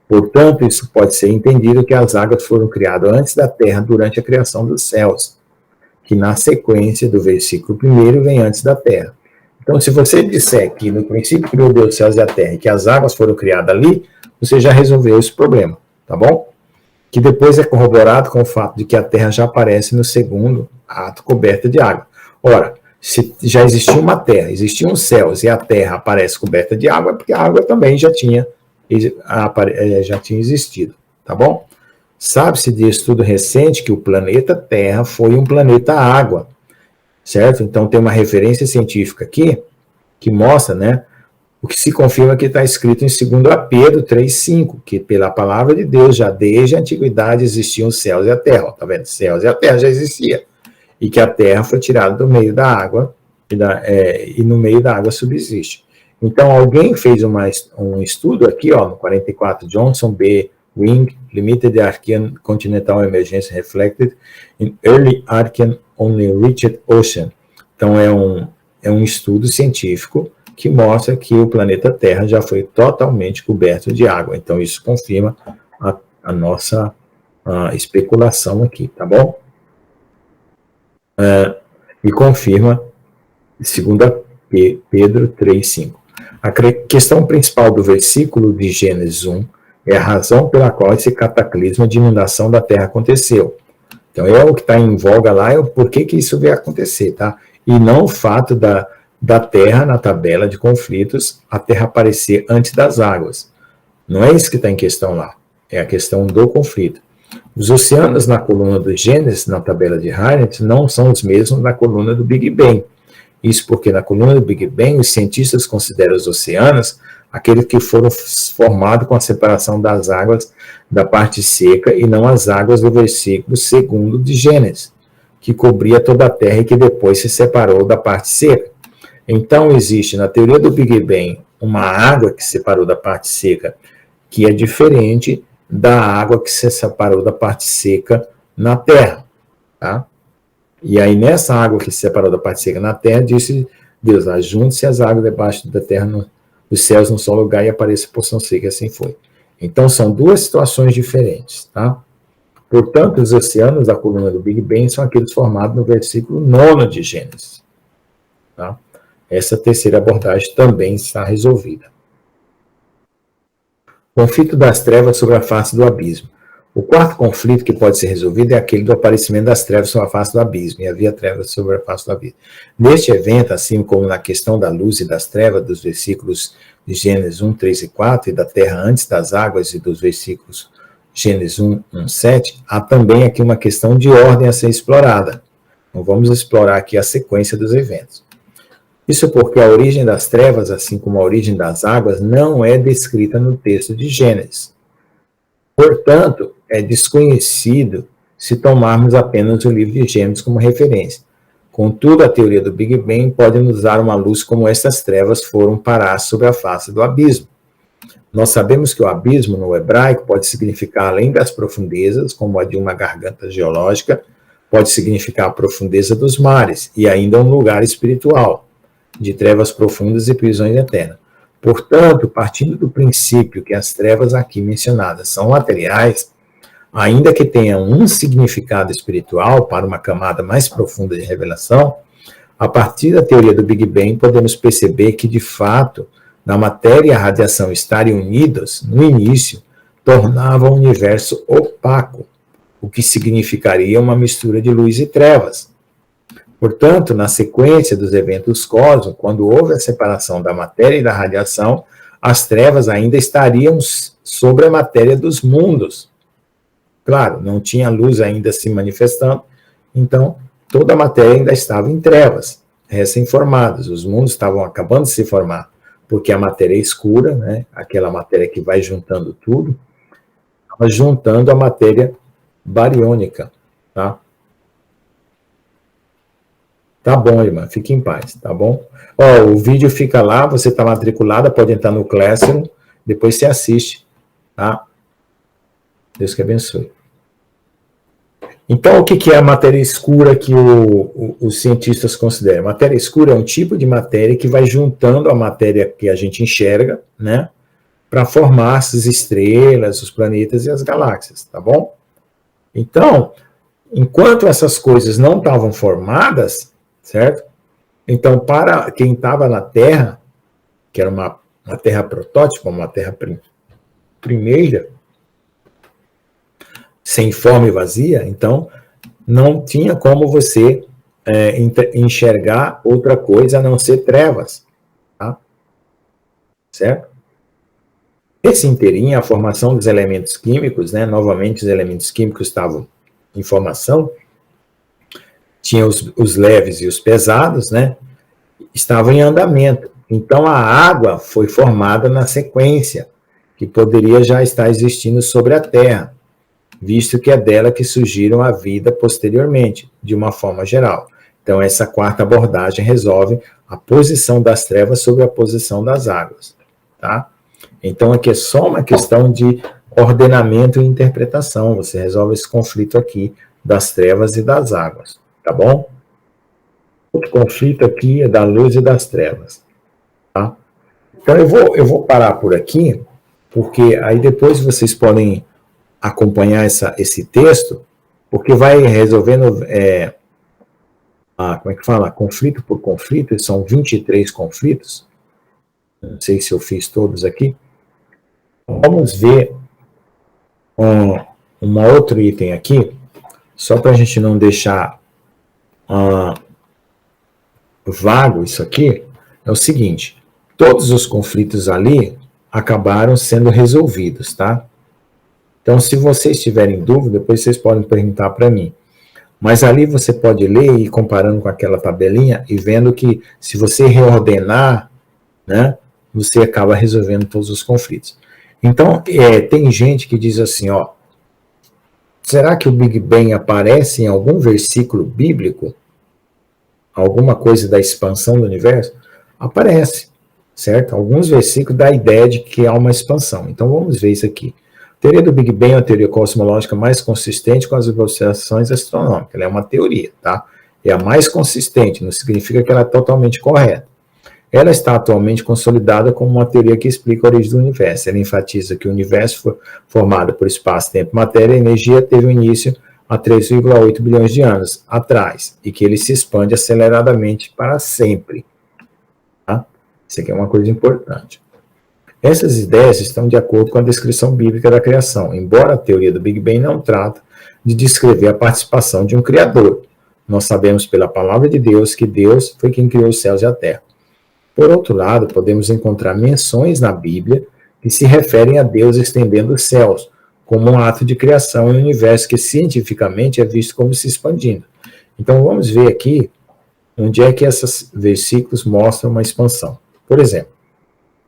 S2: Portanto, isso pode ser entendido que as águas foram criadas antes da Terra durante a criação dos céus, que na sequência do versículo 1º vem antes da Terra. Então, se você disser que no princípio criou Deus os céus e a terra e que as águas foram criadas ali, você já resolveu esse problema, tá bom? Que depois é corroborado com o fato de que a terra já aparece no segundo ato coberta de água. Ora, se já existia uma terra, existiam céus e a terra aparece coberta de água, é porque a água também já tinha existido, tá bom? Sabe-se de estudo recente que o planeta Terra foi um planeta água, certo? Então tem uma referência científica aqui que mostra, né, o que se confirma que está escrito em 2 Pedro 3,5, que pela palavra de Deus já desde a antiguidade existiam os céus e a terra. Tá vendo? Os céus e a terra já existia. E que a terra foi tirada do meio da água e no meio da água subsiste. Então alguém fez um estudo aqui, ó, no 44, Johnson B. Wing, Limited Archean Continental Emergence Reflected in Early Archean on the Enriched Ocean. Então é um estudo científico que mostra que o planeta Terra já foi totalmente coberto de água. Então isso confirma a nossa especulação aqui, tá bom? E confirma, segundo Pedro 3,5. A questão principal do versículo de Gênesis 1 é a razão pela qual esse cataclisma de inundação da Terra aconteceu. Então, o que está em voga lá é o porquê que isso veio acontecer, tá? E não o fato da Terra, na tabela de conflitos, a Terra aparecer antes das águas. Não é isso que está em questão lá. É a questão do conflito. Os oceanos na coluna do Gênesis, na tabela de Harnett, não são os mesmos na coluna do Big Bang. Isso porque na coluna do Big Bang, os cientistas consideram os oceanos aqueles que foram formados com a separação das águas da parte seca e não as águas do versículo 2º de Gênesis, que cobria toda a terra e que depois se separou da parte seca. Então existe na teoria do Big Bang uma água que se separou da parte seca, que é diferente da água que se separou da parte seca na terra, tá? E aí nessa água que se separou da parte seca na terra, disse Deus, ajunte-se as águas debaixo da terra, dos céus num só lugar e apareça porção seca, e assim foi. Então são duas situações diferentes, tá? Portanto, os oceanos da coluna do Big Bang são aqueles formados no versículo 9 de Gênesis, tá? Essa terceira abordagem também está resolvida. Conflito das trevas sobre a face do abismo. O quarto conflito que pode ser resolvido é aquele do aparecimento das trevas sobre a face do abismo, e havia trevas sobre a face do abismo. Neste evento, assim como na questão da luz e das trevas, dos versículos de Gênesis 1, 3 e 4, e da terra antes das águas, e dos versículos Gênesis 1, 1, 7, há também aqui uma questão de ordem a ser explorada. Então vamos explorar aqui a sequência dos eventos. Isso porque a origem das trevas, assim como a origem das águas, não é descrita no texto de Gênesis. Portanto, é desconhecido se tomarmos apenas o livro de Gênesis como referência. Contudo, a teoria do Big Bang pode nos dar uma luz como essas trevas foram parar sobre a face do abismo. Nós sabemos que o abismo, no hebraico, pode significar além das profundezas, como a de uma garganta geológica, pode significar a profundeza dos mares, e ainda um lugar espiritual, de trevas profundas e prisões eternas. Portanto, partindo do princípio que as trevas aqui mencionadas são materiais, ainda que tenham um significado espiritual para uma camada mais profunda de revelação, a partir da teoria do Big Bang podemos perceber que, de fato, na matéria e a radiação estarem unidos, no início, tornavam o universo opaco, o que significaria uma mistura de luz e trevas. Portanto, na sequência dos eventos cósmicos, quando houve a separação da matéria e da radiação, as trevas ainda estariam sobre a matéria dos mundos. Claro, não tinha luz ainda se manifestando, então toda a matéria ainda estava em trevas, recém-formadas, os mundos estavam acabando de se formar, porque a matéria é escura, né, aquela matéria que vai juntando tudo, estava juntando a matéria bariônica, tá? Tá bom, irmã, fique em paz, tá bom? Ó, o vídeo fica lá, você está matriculada, pode entrar no Classroom, depois você assiste, tá? Deus que abençoe. Então, o que é a matéria escura que os cientistas consideram? Matéria escura é um tipo de matéria que vai juntando a matéria que a gente enxerga, né, para formar as estrelas, os planetas e as galáxias, tá bom? Então, enquanto essas coisas não estavam formadas, certo? Então, para quem estava na Terra, que era uma Terra protótipo, uma Terra primeira, sem forma e vazia, então não tinha como você enxergar outra coisa a não ser trevas, tá? Certo? Esse inteirinho, a formação dos elementos químicos, né? Novamente os elementos químicos estavam em formação, tinha os leves e os pesados, né? Estavam em andamento. Então a água foi formada na sequência, que poderia já estar existindo sobre a Terra, visto que é dela que surgiram a vida posteriormente, de uma forma geral. Então, essa quarta abordagem resolve a posição das trevas sobre a posição das águas, tá? Então, aqui é só uma questão de ordenamento e interpretação, você resolve esse conflito aqui das trevas e das águas, tá bom? Outro conflito aqui é da luz e das trevas, tá? Então, eu vou parar por aqui, porque aí depois vocês podem acompanhar esse texto, porque vai resolvendo, como é que fala? Conflito por conflito, são 23 conflitos, não sei se eu fiz todos aqui. Vamos ver um outro item aqui, só para a gente não deixar vago isso aqui, é o seguinte, todos os conflitos ali acabaram sendo resolvidos, tá? Então, se vocês tiverem dúvida, depois vocês podem perguntar para mim. Mas ali você pode ler e ir comparando com aquela tabelinha e vendo que se você reordenar, né, você acaba resolvendo todos os conflitos. Então, tem gente que diz assim, ó, será que o Big Bang aparece em algum versículo bíblico? Alguma coisa da expansão do universo? Aparece, certo? Alguns versículos dão a ideia de que há uma expansão. Então, vamos ver isso aqui. A teoria do Big Bang é a teoria cosmológica mais consistente com as observações astronômicas. Ela é uma teoria, tá? É a mais consistente, não significa que ela é totalmente correta. Ela está atualmente consolidada como uma teoria que explica a origem do universo. Ela enfatiza que o universo foi formado por espaço, tempo, matéria e energia teve um início há 3,8 bilhões de anos atrás e que ele se expande aceleradamente para sempre. Tá? Isso aqui é uma coisa importante. Essas ideias estão de acordo com a descrição bíblica da criação, embora a teoria do Big Bang não trata de descrever a participação de um criador. Nós sabemos pela palavra de Deus que Deus foi quem criou os céus e a terra. Por outro lado, podemos encontrar menções na Bíblia que se referem a Deus estendendo os céus, como um ato de criação em um universo que cientificamente é visto como se expandindo. Então vamos ver aqui onde é que esses versículos mostram uma expansão. Por exemplo,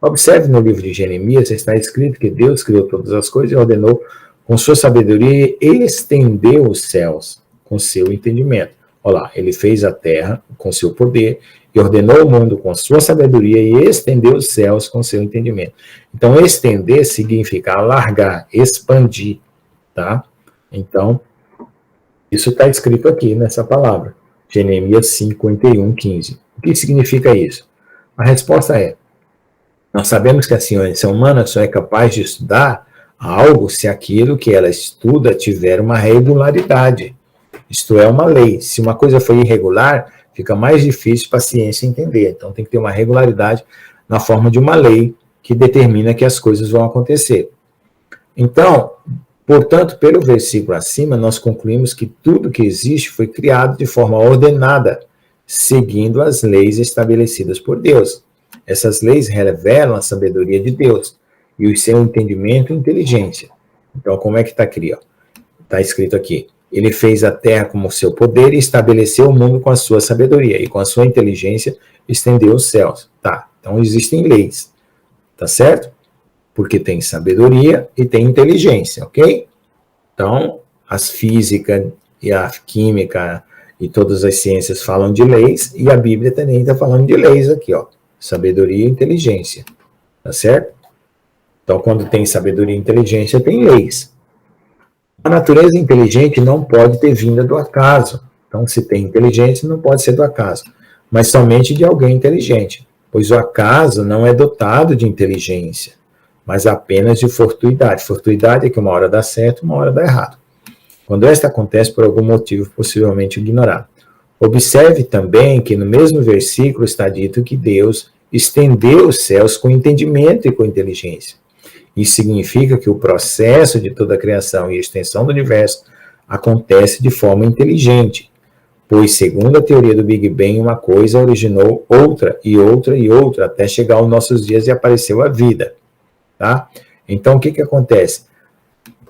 S2: observe no livro de Jeremias, está escrito que Deus criou todas as coisas e ordenou com sua sabedoria e estendeu os céus com seu entendimento. Olha lá, ele fez a terra com seu poder e ordenou o mundo com sua sabedoria e estendeu os céus com seu entendimento. Então, estender significa alargar, expandir, tá? Então, isso está escrito aqui nessa palavra, Jeremias 51:15. O que significa isso? A resposta é, nós sabemos que a ciência humana só é capaz de estudar algo se aquilo que ela estuda tiver uma regularidade. Isto é, uma lei. Se uma coisa for irregular, fica mais difícil para a ciência entender. Então, tem que ter uma regularidade na forma de uma lei que determina que as coisas vão acontecer. Então, portanto, pelo versículo acima, nós concluímos que tudo que existe foi criado de forma ordenada, seguindo as leis estabelecidas por Deus. Essas leis revelam a sabedoria de Deus e o seu entendimento e inteligência. Então, como é que está aqui? Ó? Está escrito aqui. Ele fez a terra com o seu poder e estabeleceu o mundo com a sua sabedoria. E com a sua inteligência estendeu os céus. Tá, então existem leis. Tá certo? Porque tem sabedoria e tem inteligência, ok? Então, as física e a química e todas as ciências falam de leis, e a Bíblia também está falando de leis aqui, ó. Sabedoria e inteligência. Tá certo? Então, quando tem sabedoria e inteligência, tem leis. A natureza inteligente não pode ter vinda do acaso. Então, se tem inteligência, não pode ser do acaso, mas somente de alguém inteligente, pois o acaso não é dotado de inteligência, mas apenas de fortuidade. Fortuidade é que uma hora dá certo, uma hora dá errado. Quando esta acontece por algum motivo possivelmente ignorado. Observe também que no mesmo versículo está dito que Deus estendeu os céus com entendimento e com inteligência. Isso significa que o processo de toda a criação e extensão do universo acontece de forma inteligente, pois, segundo a teoria do Big Bang, uma coisa originou outra e outra e outra, até chegar aos nossos dias e apareceu a vida. Tá? Então, o que acontece?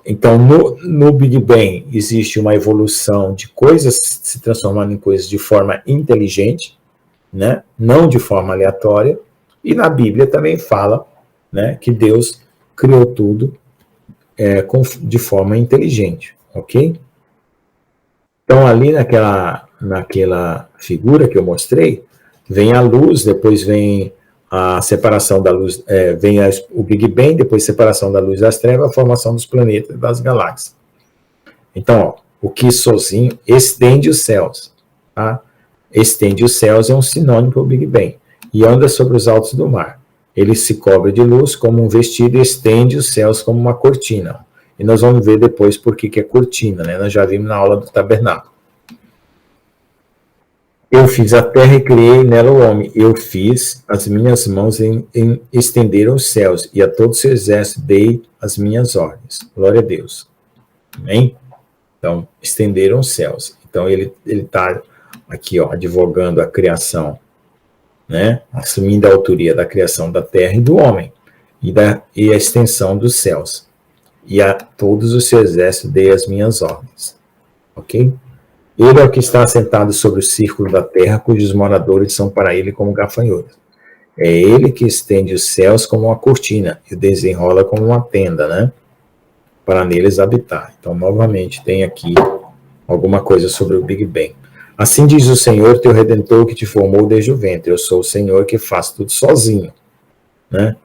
S2: Então, no Big Bang existe uma evolução de coisas se transformando em coisas de forma inteligente, né? Não de forma aleatória, e na Bíblia também fala, né, que Deus criou tudo de forma inteligente, ok? Então, ali naquela figura que eu mostrei, vem a luz, depois vem a separação da luz, vem o Big Bang, depois separação da luz das trevas, a formação dos planetas e das galáxias. Então, ó, o que sozinho estende os céus. Tá? Estende os céus é um sinônimo para o Big Bang. E anda sobre os altos do mar. Ele se cobre de luz como um vestido e estende os céus como uma cortina. E nós vamos ver depois por que é cortina, né? Nós já vimos na aula do tabernáculo. Eu fiz a terra e criei nela o homem. Eu fiz as minhas mãos em estender os céus, e a todo o seu exército dei as minhas ordens. Glória a Deus. Amém? Então, estenderam os céus. Então, ele está aqui, ó, advogando a criação, né? Assumindo a autoria da criação da terra e do homem, e a extensão dos céus. E a todos os seus exércitos dei as minhas ordens. Ok? Ele é o que está assentado sobre o círculo da terra, cujos moradores são para ele como gafanhotos. É ele que estende os céus como uma cortina e o desenrola como uma tenda, né? Para neles habitar. Então, novamente, tem aqui alguma coisa sobre o Big Bang. Assim diz o Senhor, teu Redentor, que te formou desde o ventre. Eu sou o Senhor que faço tudo sozinho, né?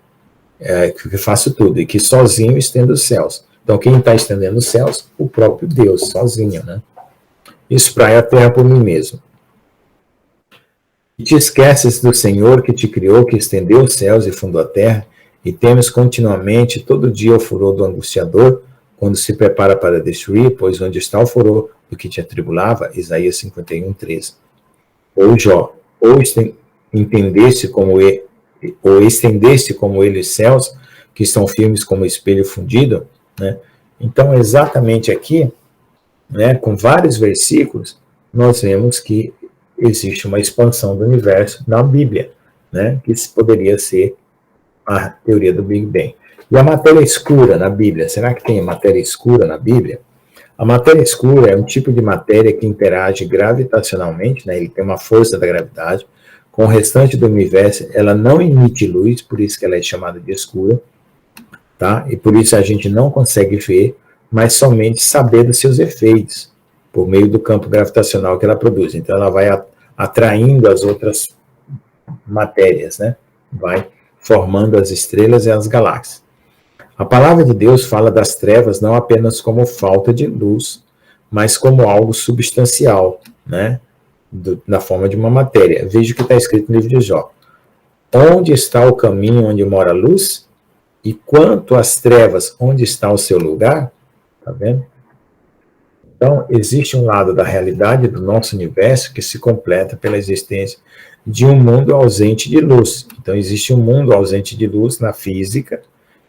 S2: Que faço tudo e que sozinho estendo os céus. Então, quem está estendendo os céus? O próprio Deus, sozinho, né? Espraia a terra por mim mesmo. E te esqueces do Senhor que te criou, que estendeu os céus e fundou a terra, e temes continuamente todo dia o furor do angustiador, quando se prepara para destruir, pois onde está o furor do que te atribulava? Isaías 51, 13. Ou Jó, ou estendeste como ele os céus, que estão firmes como espelho fundido, né? Então, exatamente aqui, né, com vários versículos, nós vemos que existe uma expansão do universo na Bíblia, né, que poderia ser a teoria do Big Bang. E a matéria escura na Bíblia, será que tem matéria escura na Bíblia? A matéria escura é um tipo de matéria que interage gravitacionalmente, né, ele tem uma força da gravidade, com o restante do universo. Ela não emite luz, por isso que ela é chamada de escura, tá? E por isso a gente não consegue ver, mas somente saber dos seus efeitos, por meio do campo gravitacional que ela produz. Então, ela vai atraindo as outras matérias, né? Vai formando as estrelas e as galáxias. A palavra de Deus fala das trevas não apenas como falta de luz, mas como algo substancial, né? Na forma de uma matéria. Veja o que está escrito no livro de Jó. Onde está o caminho onde mora a luz? E quanto às trevas, onde está o seu lugar? Tá vendo? Então, existe um lado da realidade do nosso universo que se completa pela existência de um mundo ausente de luz. Então, existe um mundo ausente de luz na física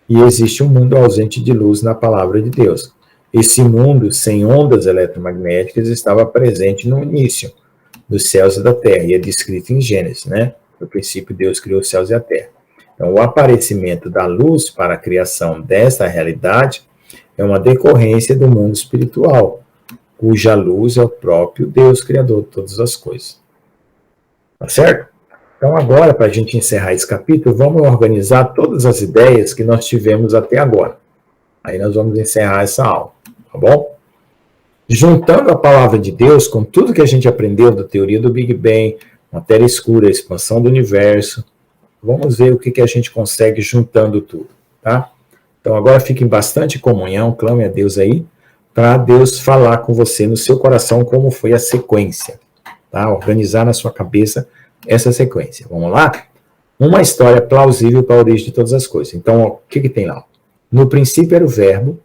S2: e existe um mundo ausente de luz na palavra de Deus. Esse mundo sem ondas eletromagnéticas estava presente no início dos céus e da terra, e é descrito em Gênesis, né? No princípio, Deus criou os céus e a terra. Então, o aparecimento da luz para a criação desta realidade é uma decorrência do mundo espiritual, cuja luz é o próprio Deus, Criador de todas as coisas. Tá certo? Então agora, para a gente encerrar esse capítulo, vamos organizar todas as ideias que nós tivemos até agora. Aí nós vamos encerrar essa aula, tá bom? Juntando a palavra de Deus com tudo que a gente aprendeu da teoria do Big Bang, matéria escura, expansão do universo, vamos ver o que a gente consegue juntando tudo, tá? Então agora fique em bastante comunhão, clame a Deus aí, para Deus falar com você no seu coração como foi a sequência, tá? Organizar na sua cabeça essa sequência. Vamos lá? Uma história plausível para a origem de todas as coisas. Então, ó, o que tem lá? No princípio era o verbo,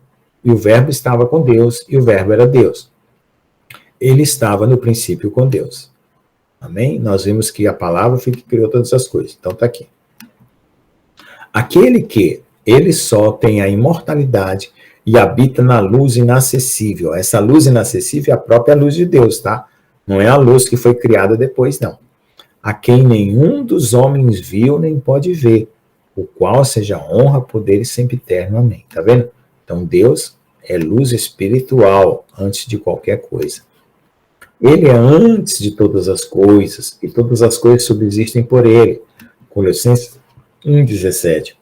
S2: e o verbo estava com Deus, e o verbo era Deus. Ele estava no princípio com Deus. Amém? Nós vimos que a palavra foi que criou todas as coisas. Então está aqui. Aquele que ele só tem a imortalidade e habita na luz inacessível. Essa luz inacessível é a própria luz de Deus, tá? Não é a luz que foi criada depois, não. A quem nenhum dos homens viu nem pode ver, o qual seja honra, poder e sempre eterno. Amém. Tá vendo? Então Deus é luz espiritual antes de qualquer coisa. Ele é antes de todas as coisas, e todas as coisas subsistem por ele. Colossenses 1,17.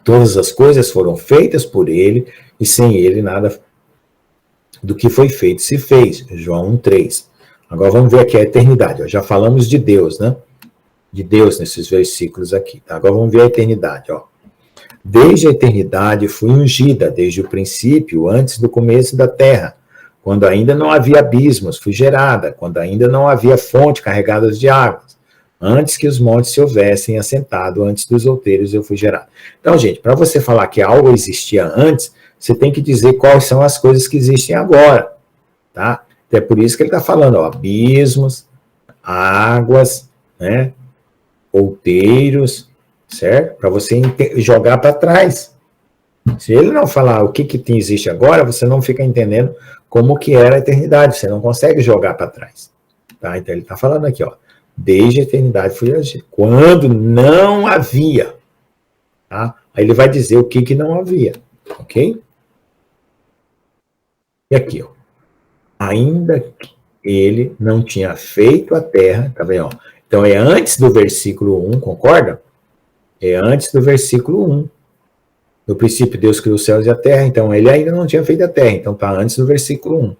S2: Todas as coisas foram feitas por ele, e sem ele nada do que foi feito se fez. João 1,3. Agora vamos ver aqui a eternidade. Já falamos de Deus, né? De Deus nesses versículos aqui. Tá? Agora vamos ver a eternidade. Ó. Desde a eternidade fui ungida, desde o princípio, antes do começo da terra. Quando ainda não havia abismos, fui gerada. Quando ainda não havia fonte carregadas de águas. Antes que os montes se houvessem assentado, antes dos outeiros eu fui gerado. Então, gente, para você falar que algo existia antes, você tem que dizer quais são as coisas que existem agora. Tá? É por isso que ele está falando, ó, abismos, águas, né, outeiros, certo? Para você jogar para trás. Se ele não falar o que existe agora, você não fica entendendo como que era a eternidade, você não consegue jogar para trás. Tá? Então ele está falando aqui, ó, desde a eternidade fui agir, quando não havia. Tá? Aí ele vai dizer o que não havia, ok? E aqui, ó. Ainda que ele não tinha feito a terra, tá vendo? Então é antes do versículo 1, concorda? É antes do versículo 1. No princípio Deus criou os céus e a terra, então ele ainda não tinha feito a terra, então está antes do versículo 1.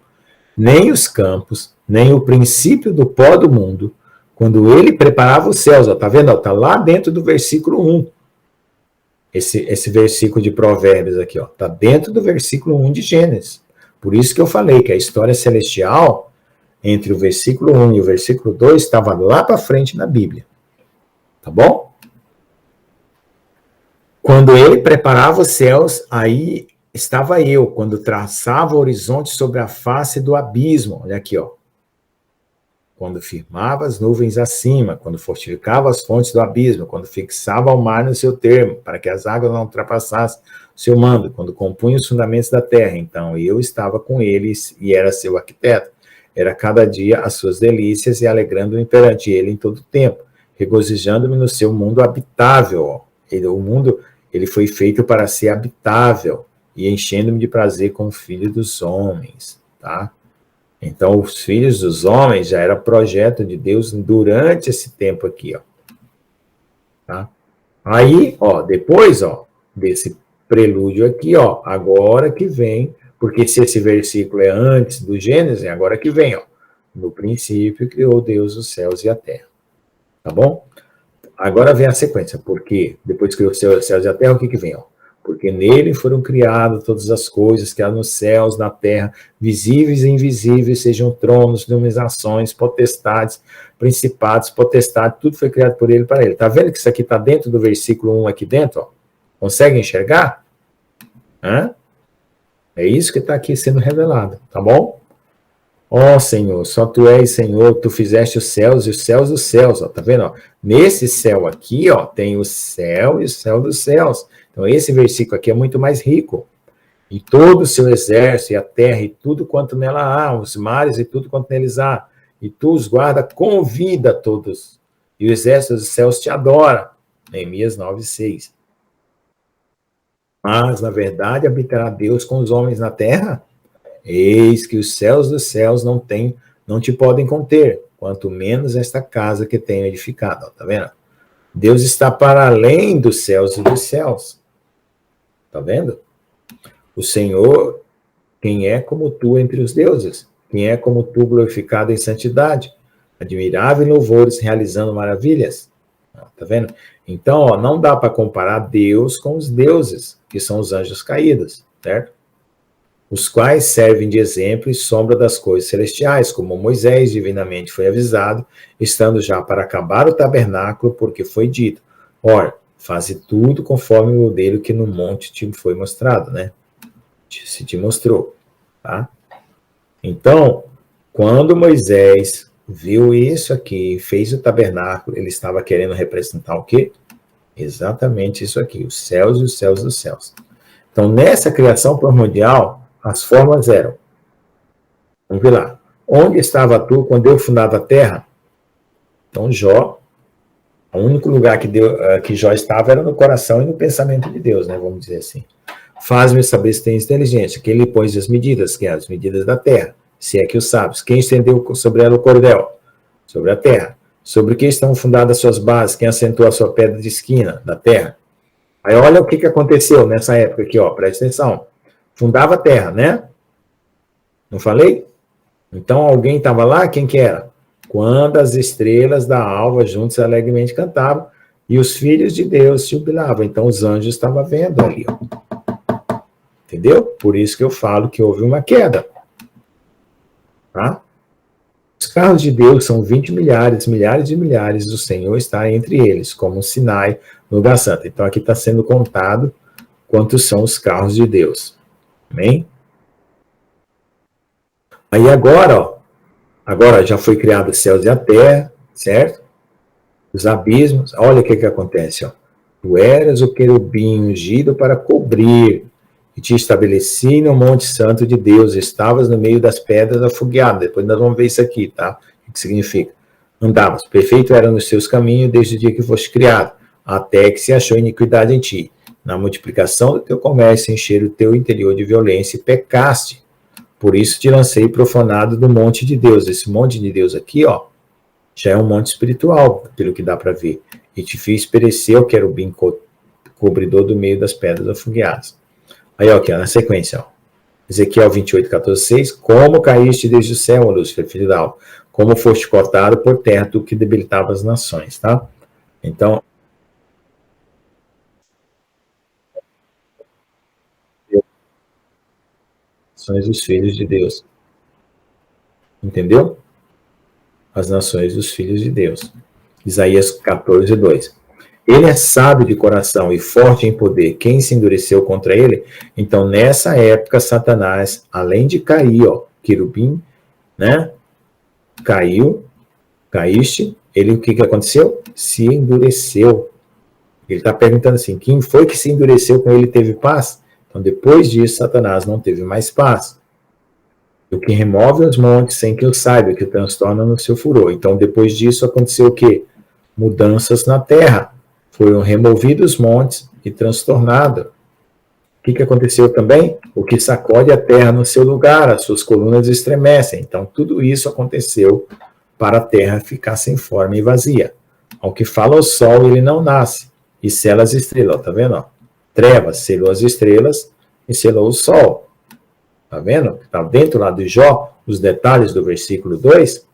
S2: Nem os campos, nem o princípio do pó do mundo, quando ele preparava os céus, ó, tá vendo? Está lá dentro do versículo 1. Esse versículo de Provérbios aqui, ó, está dentro do versículo 1 de Gênesis. Por isso que eu falei que a história celestial, entre o versículo 1 e o versículo 2, estava lá para frente na Bíblia. Tá bom? Quando ele preparava os céus, aí estava eu, quando traçava o horizonte sobre a face do abismo. Olha aqui, ó. Quando firmava as nuvens acima, quando fortificava as fontes do abismo, quando fixava o mar no seu termo, para que as águas não ultrapassassem o seu mando, quando compunha os fundamentos da terra. Então eu estava com eles e era seu arquiteto. Era cada dia as suas delícias e alegrando-me perante ele em todo o tempo, regozijando-me no seu mundo habitável. Ó. O mundo ele foi feito para ser habitável e enchendo-me de prazer com o filho dos homens, tá? Então, os filhos dos homens já era projeto de Deus durante esse tempo aqui, ó. Tá? Aí, ó, depois, ó, desse prelúdio aqui, ó, agora que vem, porque se esse versículo é antes do Gênesis, é agora que vem, ó. No princípio criou Deus os céus e a terra. Tá bom? Agora vem a sequência, porque depois criou os céus e a terra, o que vem, ó? Porque nele foram criadas todas as coisas que há nos céus, na terra, visíveis e invisíveis, sejam tronos, dominações, potestades, principados, potestades, tudo foi criado por ele e para ele. Tá vendo que isso aqui está dentro do versículo 1 aqui dentro? Ó? Consegue enxergar? Hã? É isso que está aqui sendo revelado, tá bom? Ó Senhor, só Tu és Senhor, Tu fizeste os céus e os céus dos céus, ó, tá vendo? Ó? Nesse céu aqui, ó, tem o céu e o céu dos céus. Então, esse versículo aqui é muito mais rico. E todo o seu exército, e a terra, e tudo quanto nela há, os mares, e tudo quanto neles há. E tu os guarda com vida todos. E o exército dos céus te adora. Neemias 9:6. Mas, na verdade, habitará Deus com os homens na terra? Eis que os céus dos céus não te podem conter, quanto menos esta casa que tenho edificado. Ó, tá vendo? Deus está para além dos céus e dos céus. Tá vendo? O Senhor, quem é como tu entre os deuses? Quem é como tu glorificado em santidade? Admirável em louvores, realizando maravilhas. Tá vendo? Então, ó, não dá para comparar Deus com os deuses, que são os anjos caídos, certo? Os quais servem de exemplo e sombra das coisas celestiais, como Moisés divinamente foi avisado, estando já para acabar o tabernáculo, porque foi dito: ora, faze tudo conforme o modelo que no monte te foi mostrado, né? Se te mostrou, tá? Então, quando Moisés viu isso aqui, fez o tabernáculo, ele estava querendo representar o quê? Exatamente isso aqui, os céus e os céus dos céus. Então, nessa criação primordial, as formas eram, vamos ver lá, onde estava tu quando eu fundava a terra? Então, Jó, o único lugar que Jó estava era no coração e no pensamento de Deus, né? Vamos dizer assim. Faz-me saber se tens inteligência. Quem lhe pôs as medidas, que é as medidas da terra, se é que o sabes. Quem estendeu sobre ela o cordel? Sobre a terra. Sobre que estão fundadas as suas bases? Quem assentou a sua pedra de esquina da terra? Aí olha o que aconteceu nessa época aqui, ó, presta atenção. Fundava a terra, né? Não falei? Então alguém estava lá, quem que era? Quando as estrelas da alva juntos alegremente cantavam e os filhos de Deus se jubilavam. Então os anjos estavam vendo ali, ó. Entendeu? Por isso que eu falo que houve uma queda. Tá? Os carros de Deus são 20 milhares, milhares de milhares, o Senhor está entre eles, como um Sinai no lugar santo. Então aqui está sendo contado quantos são os carros de Deus. Amém? Aí agora já foi criado os céus e a terra, certo? Os abismos, olha o que acontece, ó. Tu eras o querubim ungido para cobrir, e te estabeleci no monte santo de Deus, estavas no meio das pedras afogueadas. Depois nós vamos ver isso aqui, tá? O que significa? Andavas, perfeito era nos seus caminhos desde o dia que foste criado, até que se achou iniquidade em ti. Na multiplicação do teu comércio, encher o teu interior de violência e pecaste. Por isso te lancei profanado do monte de Deus. Esse monte de Deus aqui, ó, já é um monte espiritual, pelo que dá para ver. E te fiz perecer o querubim cobridor do meio das pedras afogueadas. Aí, ó, aqui, ó, na sequência, ó. Ezequiel 28, 14, 6. Como caíste desde o céu, ó Lúcifer, filho da alva, como foste cortado por terra, tu que debilitava as nações, tá? Então, nações dos filhos de Deus. Entendeu? As nações dos filhos de Deus. Isaías 14, 2. Ele é sábio de coração e forte em poder. Quem se endureceu contra ele? Então, nessa época, Satanás, além de cair, ó, querubim, né? Caíste. Ele, o que aconteceu? Se endureceu. Ele está perguntando assim, quem foi que se endureceu com ele teve paz? Então, depois disso, Satanás não teve mais paz. O que remove os montes sem que eu saiba, que o transtorna no seu furor. Então, depois disso, aconteceu o quê? Mudanças na terra. Foram removidos os montes e transtornado. O que aconteceu também? O que sacode a terra no seu lugar, as suas colunas estremecem. Então, tudo isso aconteceu para a terra ficar sem forma e vazia. Ao que fala o sol, ele não nasce, e sela as estrelas. Tá vendo? Ó? Trevas selou as estrelas e selou o sol. Tá vendo? Está dentro lá do Jó, os detalhes do versículo 2.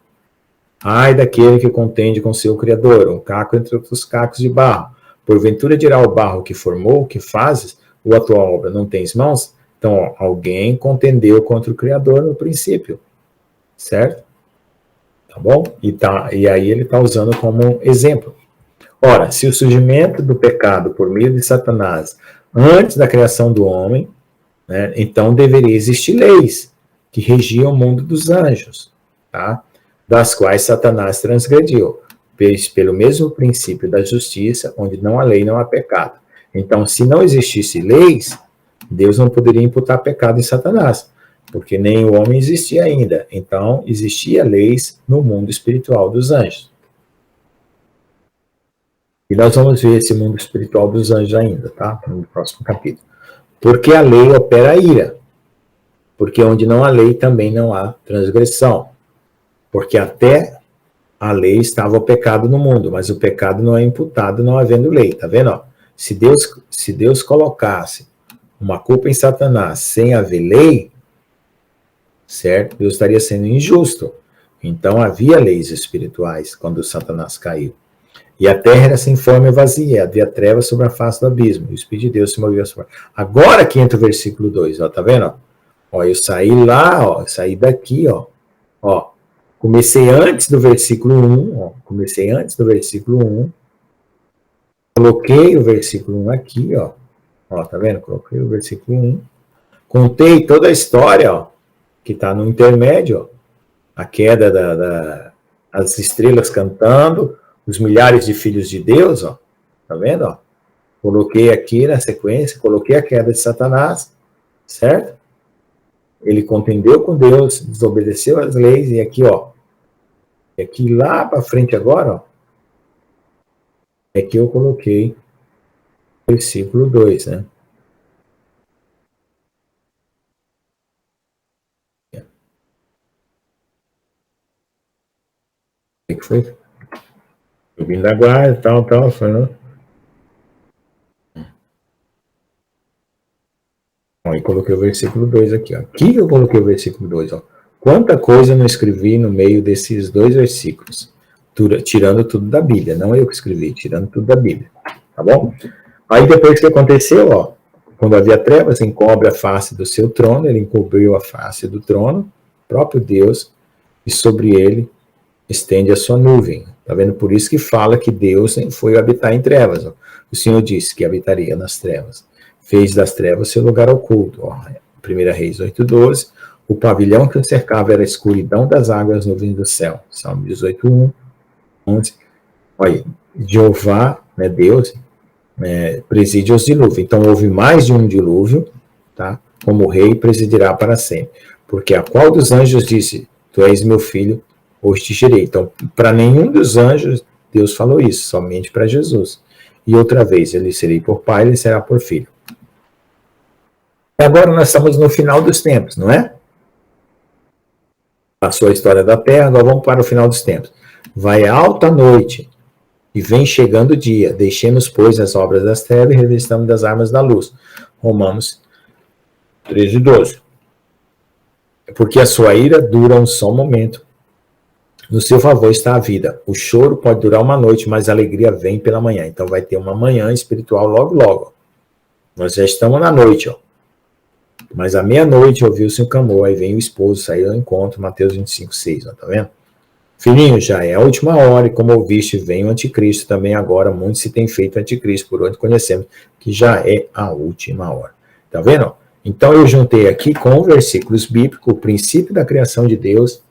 S2: Ai daquele que contende com seu Criador, um caco entre outros cacos de barro. Porventura dirá o barro que formou, que fazes, ou a tua obra não tens mãos? Então, ó, alguém contendeu contra o Criador no princípio. Certo? Tá bom? E aí ele está usando como exemplo. Ora, se o surgimento do pecado por meio de Satanás, antes da criação do homem, né, então deveria existir leis que regiam o mundo dos anjos, tá? Das quais Satanás transgrediu, pelo mesmo princípio da justiça, onde não há lei, não há pecado. Então, se não existisse leis, Deus não poderia imputar pecado em Satanás, porque nem o homem existia ainda. Então, existia leis no mundo espiritual dos anjos. E nós vamos ver esse mundo espiritual dos anjos ainda, tá? No próximo capítulo. Porque a lei opera a ira. Porque onde não há lei também não há transgressão. Porque até a lei estava o pecado no mundo, mas o pecado não é imputado não havendo lei, tá vendo? Ó? Se Deus colocasse uma culpa em Satanás sem haver lei, certo? Deus estaria sendo injusto. Então havia leis espirituais quando Satanás caiu. E a terra era sem forma e vazia, havia trevas sobre a face do abismo, e o Espírito de Deus se movia sobre. Agora que entra o versículo 2, ó, tá vendo? Ó, eu saí lá, ó, saí daqui, ó, comecei antes do versículo 1, ó, coloquei o versículo 1 aqui, ó, tá vendo? Coloquei o versículo 1, contei toda a história, ó, que está no intermédio, ó, a queda as estrelas cantando, os milhares de filhos de Deus, ó, tá vendo? Ó? Coloquei aqui na sequência, coloquei a queda de Satanás, certo? Ele contendeu com Deus, desobedeceu as leis, e aqui, ó, e aqui lá para frente agora, ó, é que eu coloquei o versículo 2, né? O que foi? Subindo da guarda, tal, foi, né? E coloquei o versículo 2 aqui, ó. Aqui eu coloquei o versículo 2, ó. Quanta coisa eu não escrevi no meio desses 2 versículos, tirando tudo da Bíblia, não eu que escrevi, tirando tudo da Bíblia, tá bom? Aí depois que aconteceu, ó, quando havia trevas, encobre a face do seu trono, ele encobriu a face do trono, próprio Deus, e sobre ele estende a sua nuvem. Tá vendo? Por isso que fala que Deus foi habitar em trevas. Ó. O Senhor disse que habitaria nas trevas. Fez das trevas seu lugar oculto. Ó. 1 Reis 8:12. O pavilhão que o cercava era a escuridão das águas, nuvens do céu. Salmo 18:1. 11. Olha, Jeová, né, Deus, preside os dilúvios. Então houve mais de um dilúvio, tá? Como o rei presidirá para sempre. Porque a qual dos anjos disse: Tu és meu filho, hoje te gerei. Então, para nenhum dos anjos, Deus falou isso, somente para Jesus. E outra vez, ele serei por pai, ele será por filho. E agora nós estamos no final dos tempos, não é? Passou a história da terra, agora vamos para o final dos tempos. Vai alta noite, e vem chegando o dia. Deixemos, pois, as obras das trevas e revestamos das armas da luz. Romanos 13:12. Porque a sua ira dura um só momento. No seu favor está a vida. O choro pode durar uma noite, mas a alegria vem pela manhã. Então vai ter uma manhã espiritual logo. Nós já estamos na noite, ó. Mas à meia-noite ouviu-se um clamor, aí vem o esposo, saiu ao encontro, Mateus 25:6, ó, tá vendo? Filhinho, já é a última hora, e como ouviste, vem o anticristo também agora, muito se tem feito anticristo, por onde conhecemos que já é a última hora. Tá vendo? Então eu juntei aqui com versículos bíblicos, o princípio da criação de Deus,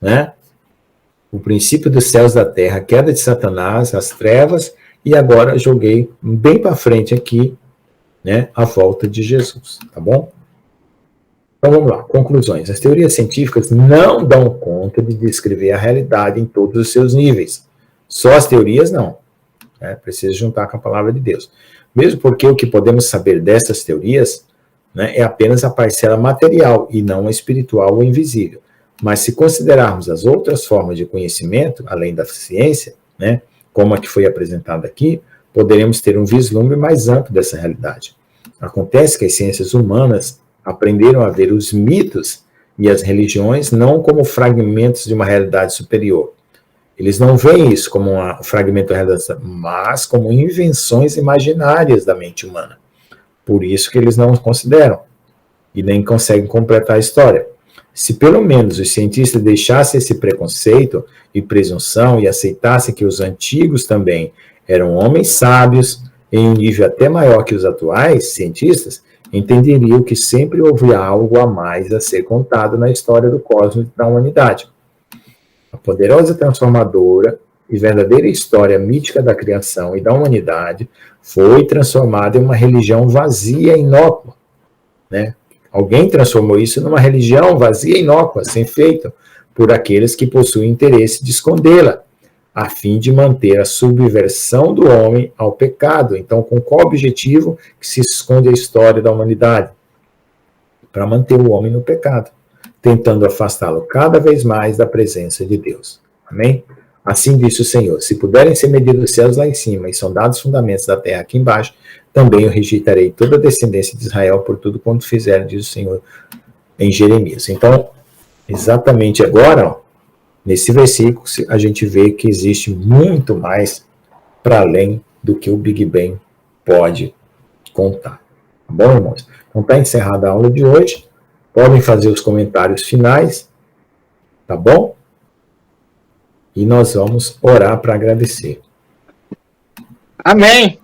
S2: né? O princípio dos céus e da terra, a queda de Satanás, as trevas, e agora joguei bem para frente aqui, né, a volta de Jesus, tá bom? Então vamos lá, conclusões. As teorias científicas não dão conta de descrever a realidade em todos os seus níveis. Só as teorias não. Precisa juntar com a palavra de Deus. Mesmo porque o que podemos saber dessas teorias, né, é apenas a parcela material e não a espiritual ou invisível. Mas se considerarmos as outras formas de conhecimento, além da ciência, né, como a que foi apresentada aqui, poderemos ter um vislumbre mais amplo dessa realidade. Acontece que as ciências humanas aprenderam a ver os mitos e as religiões não como fragmentos de uma realidade superior. Eles não veem isso como um fragmento da realidade, mas como invenções imaginárias da mente humana. Por isso que eles não os consideram e nem conseguem completar a história. Se pelo menos os cientistas deixassem esse preconceito e presunção e aceitassem que os antigos também eram homens sábios, em um nível até maior que os atuais cientistas, entenderiam que sempre houve algo a mais a ser contado na história do cosmos e da humanidade. A poderosa, transformadora e verdadeira história mítica da criação e da humanidade foi transformada em uma religião vazia e inócua, né? Alguém transformou isso numa religião vazia e inócua, sem feito por aqueles que possuem interesse de escondê-la. a fim de manter a subversão do homem ao pecado. Então, com qual objetivo que se esconde a história da humanidade? Para manter o homem no pecado, tentando afastá-lo cada vez mais da presença de Deus. Amém? Assim disse o Senhor: se puderem ser medidos os céus lá em cima e sondados os fundamentos da terra aqui embaixo, também eu rejeitarei toda a descendência de Israel por tudo quanto fizeram, diz o Senhor em Jeremias. Então, exatamente agora, ó, nesse versículo, a gente vê que existe muito mais para além do que o Big Bang pode contar. Tá bom, irmãos? Então está encerrada a aula de hoje. Podem fazer os comentários finais, tá bom? E nós vamos orar para agradecer.
S4: Amém.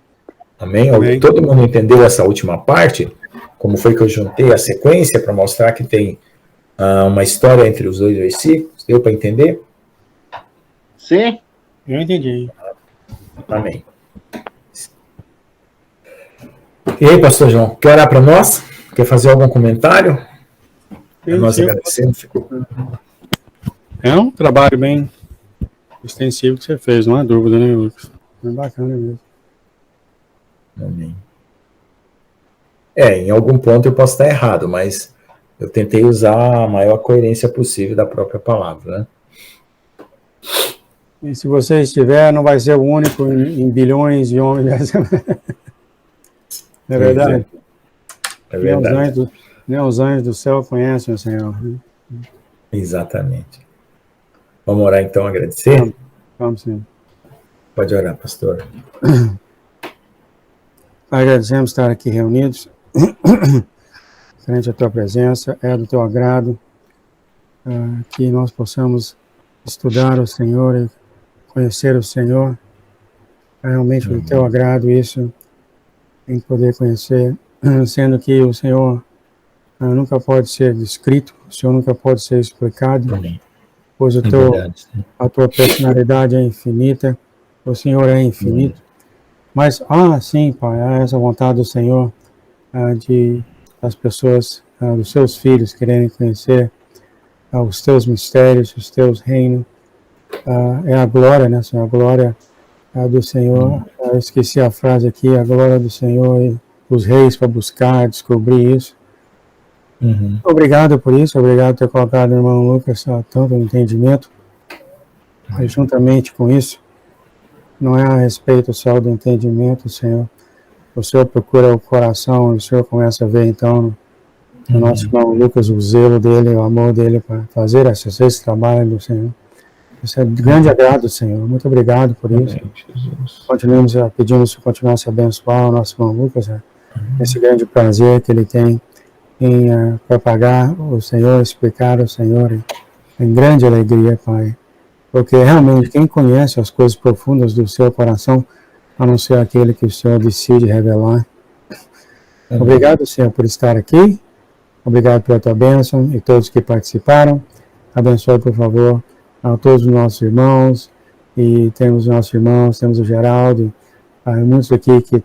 S2: Amém?
S3: Amém.
S2: Todo mundo entendeu essa última parte? Como foi que eu juntei a sequência para mostrar que tem uma história entre os dois versículos? Deu para entender?
S4: Sim.
S3: Eu entendi.
S2: Amém. E aí, pastor João, quer orar para nós? Quer fazer algum comentário? Nós agradecemos.
S3: É um trabalho bem extensivo que você fez, não há dúvida, né, Lucas? É bacana mesmo.
S2: Amém. Em algum ponto eu posso estar errado, mas eu tentei usar a maior coerência possível da própria palavra, né?
S3: E se você estiver, não vai ser o único em bilhões de homens. Não é verdade?
S2: É verdade.
S3: Nem os anjos do céu conhecem o Senhor.
S2: Exatamente. Vamos orar então, agradecer?
S3: Vamos sim.
S2: Pode orar, pastor.
S3: Agradecemos estar aqui reunidos, frente à tua presença, é do teu agrado, que nós possamos estudar o Senhor e conhecer o Senhor. É realmente do teu agrado isso, em poder conhecer, sendo que o Senhor nunca pode ser descrito, o Senhor nunca pode ser explicado, pois a tua personalidade é infinita, o Senhor é infinito. Mas, sim, Pai, há essa vontade do Senhor de as pessoas, dos seus filhos, quererem conhecer os teus mistérios, os teus reinos. É a glória, né, Senhor? A glória do Senhor. Eu esqueci a frase aqui, a glória do Senhor e os reis para buscar, descobrir isso. Obrigado por isso, obrigado por ter colocado o irmão Lucas tanto entendimento. E juntamente com isso, não é a respeito só do entendimento, Senhor. O Senhor procura o coração, o Senhor começa a ver, então, no nosso irmão Lucas, o zelo dele, o amor dele para fazer esse trabalho do Senhor. Isso é de grande agrado, Senhor. Muito obrigado por isso. Continuamos pedimos que continuasse a abençoar o nosso irmão Lucas, esse grande prazer que ele tem em propagar o Senhor, explicar o Senhor, em grande alegria, Pai. Porque realmente quem conhece as coisas profundas do seu coração, a não ser aquele que o Senhor decide revelar. Obrigado, Senhor, por estar aqui. Obrigado pela tua bênção e todos que participaram. Abençoe, por favor, a todos os nossos irmãos. E temos os nossos irmãos, temos o Geraldo, muitos aqui que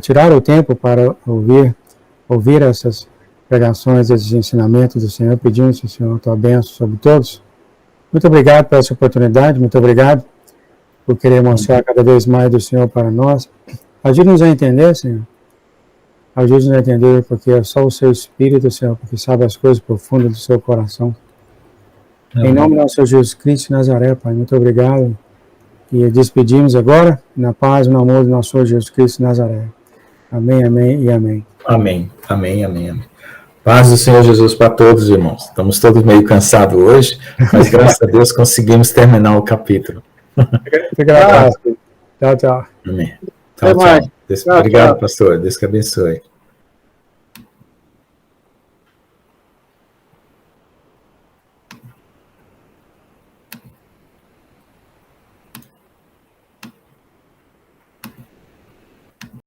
S3: tiraram o tempo para ouvir essas pregações, esses ensinamentos do Senhor. Pedimos, Senhor, a tua bênção sobre todos. Muito obrigado por essa oportunidade, muito obrigado por querer mostrar cada vez mais do Senhor para nós. Ajude-nos a entender, Senhor. Ajude-nos a entender, porque é só o seu Espírito, Senhor, porque sabe as coisas profundas do seu coração. Em nome do nosso Senhor Jesus Cristo de Nazaré, Pai, muito obrigado. E despedimos agora, na paz e no amor do nosso Senhor Jesus Cristo de Nazaré. Amém, amém e amém.
S2: Amém, amém, amém, amém. Paz do Senhor Jesus para todos, irmãos. Estamos todos meio cansados hoje, mas graças a Deus conseguimos terminar o capítulo.
S3: Fica na paz. Tchau, tchau.
S2: Amém. Tchau, tchau. Obrigado, pastor. Deus que abençoe.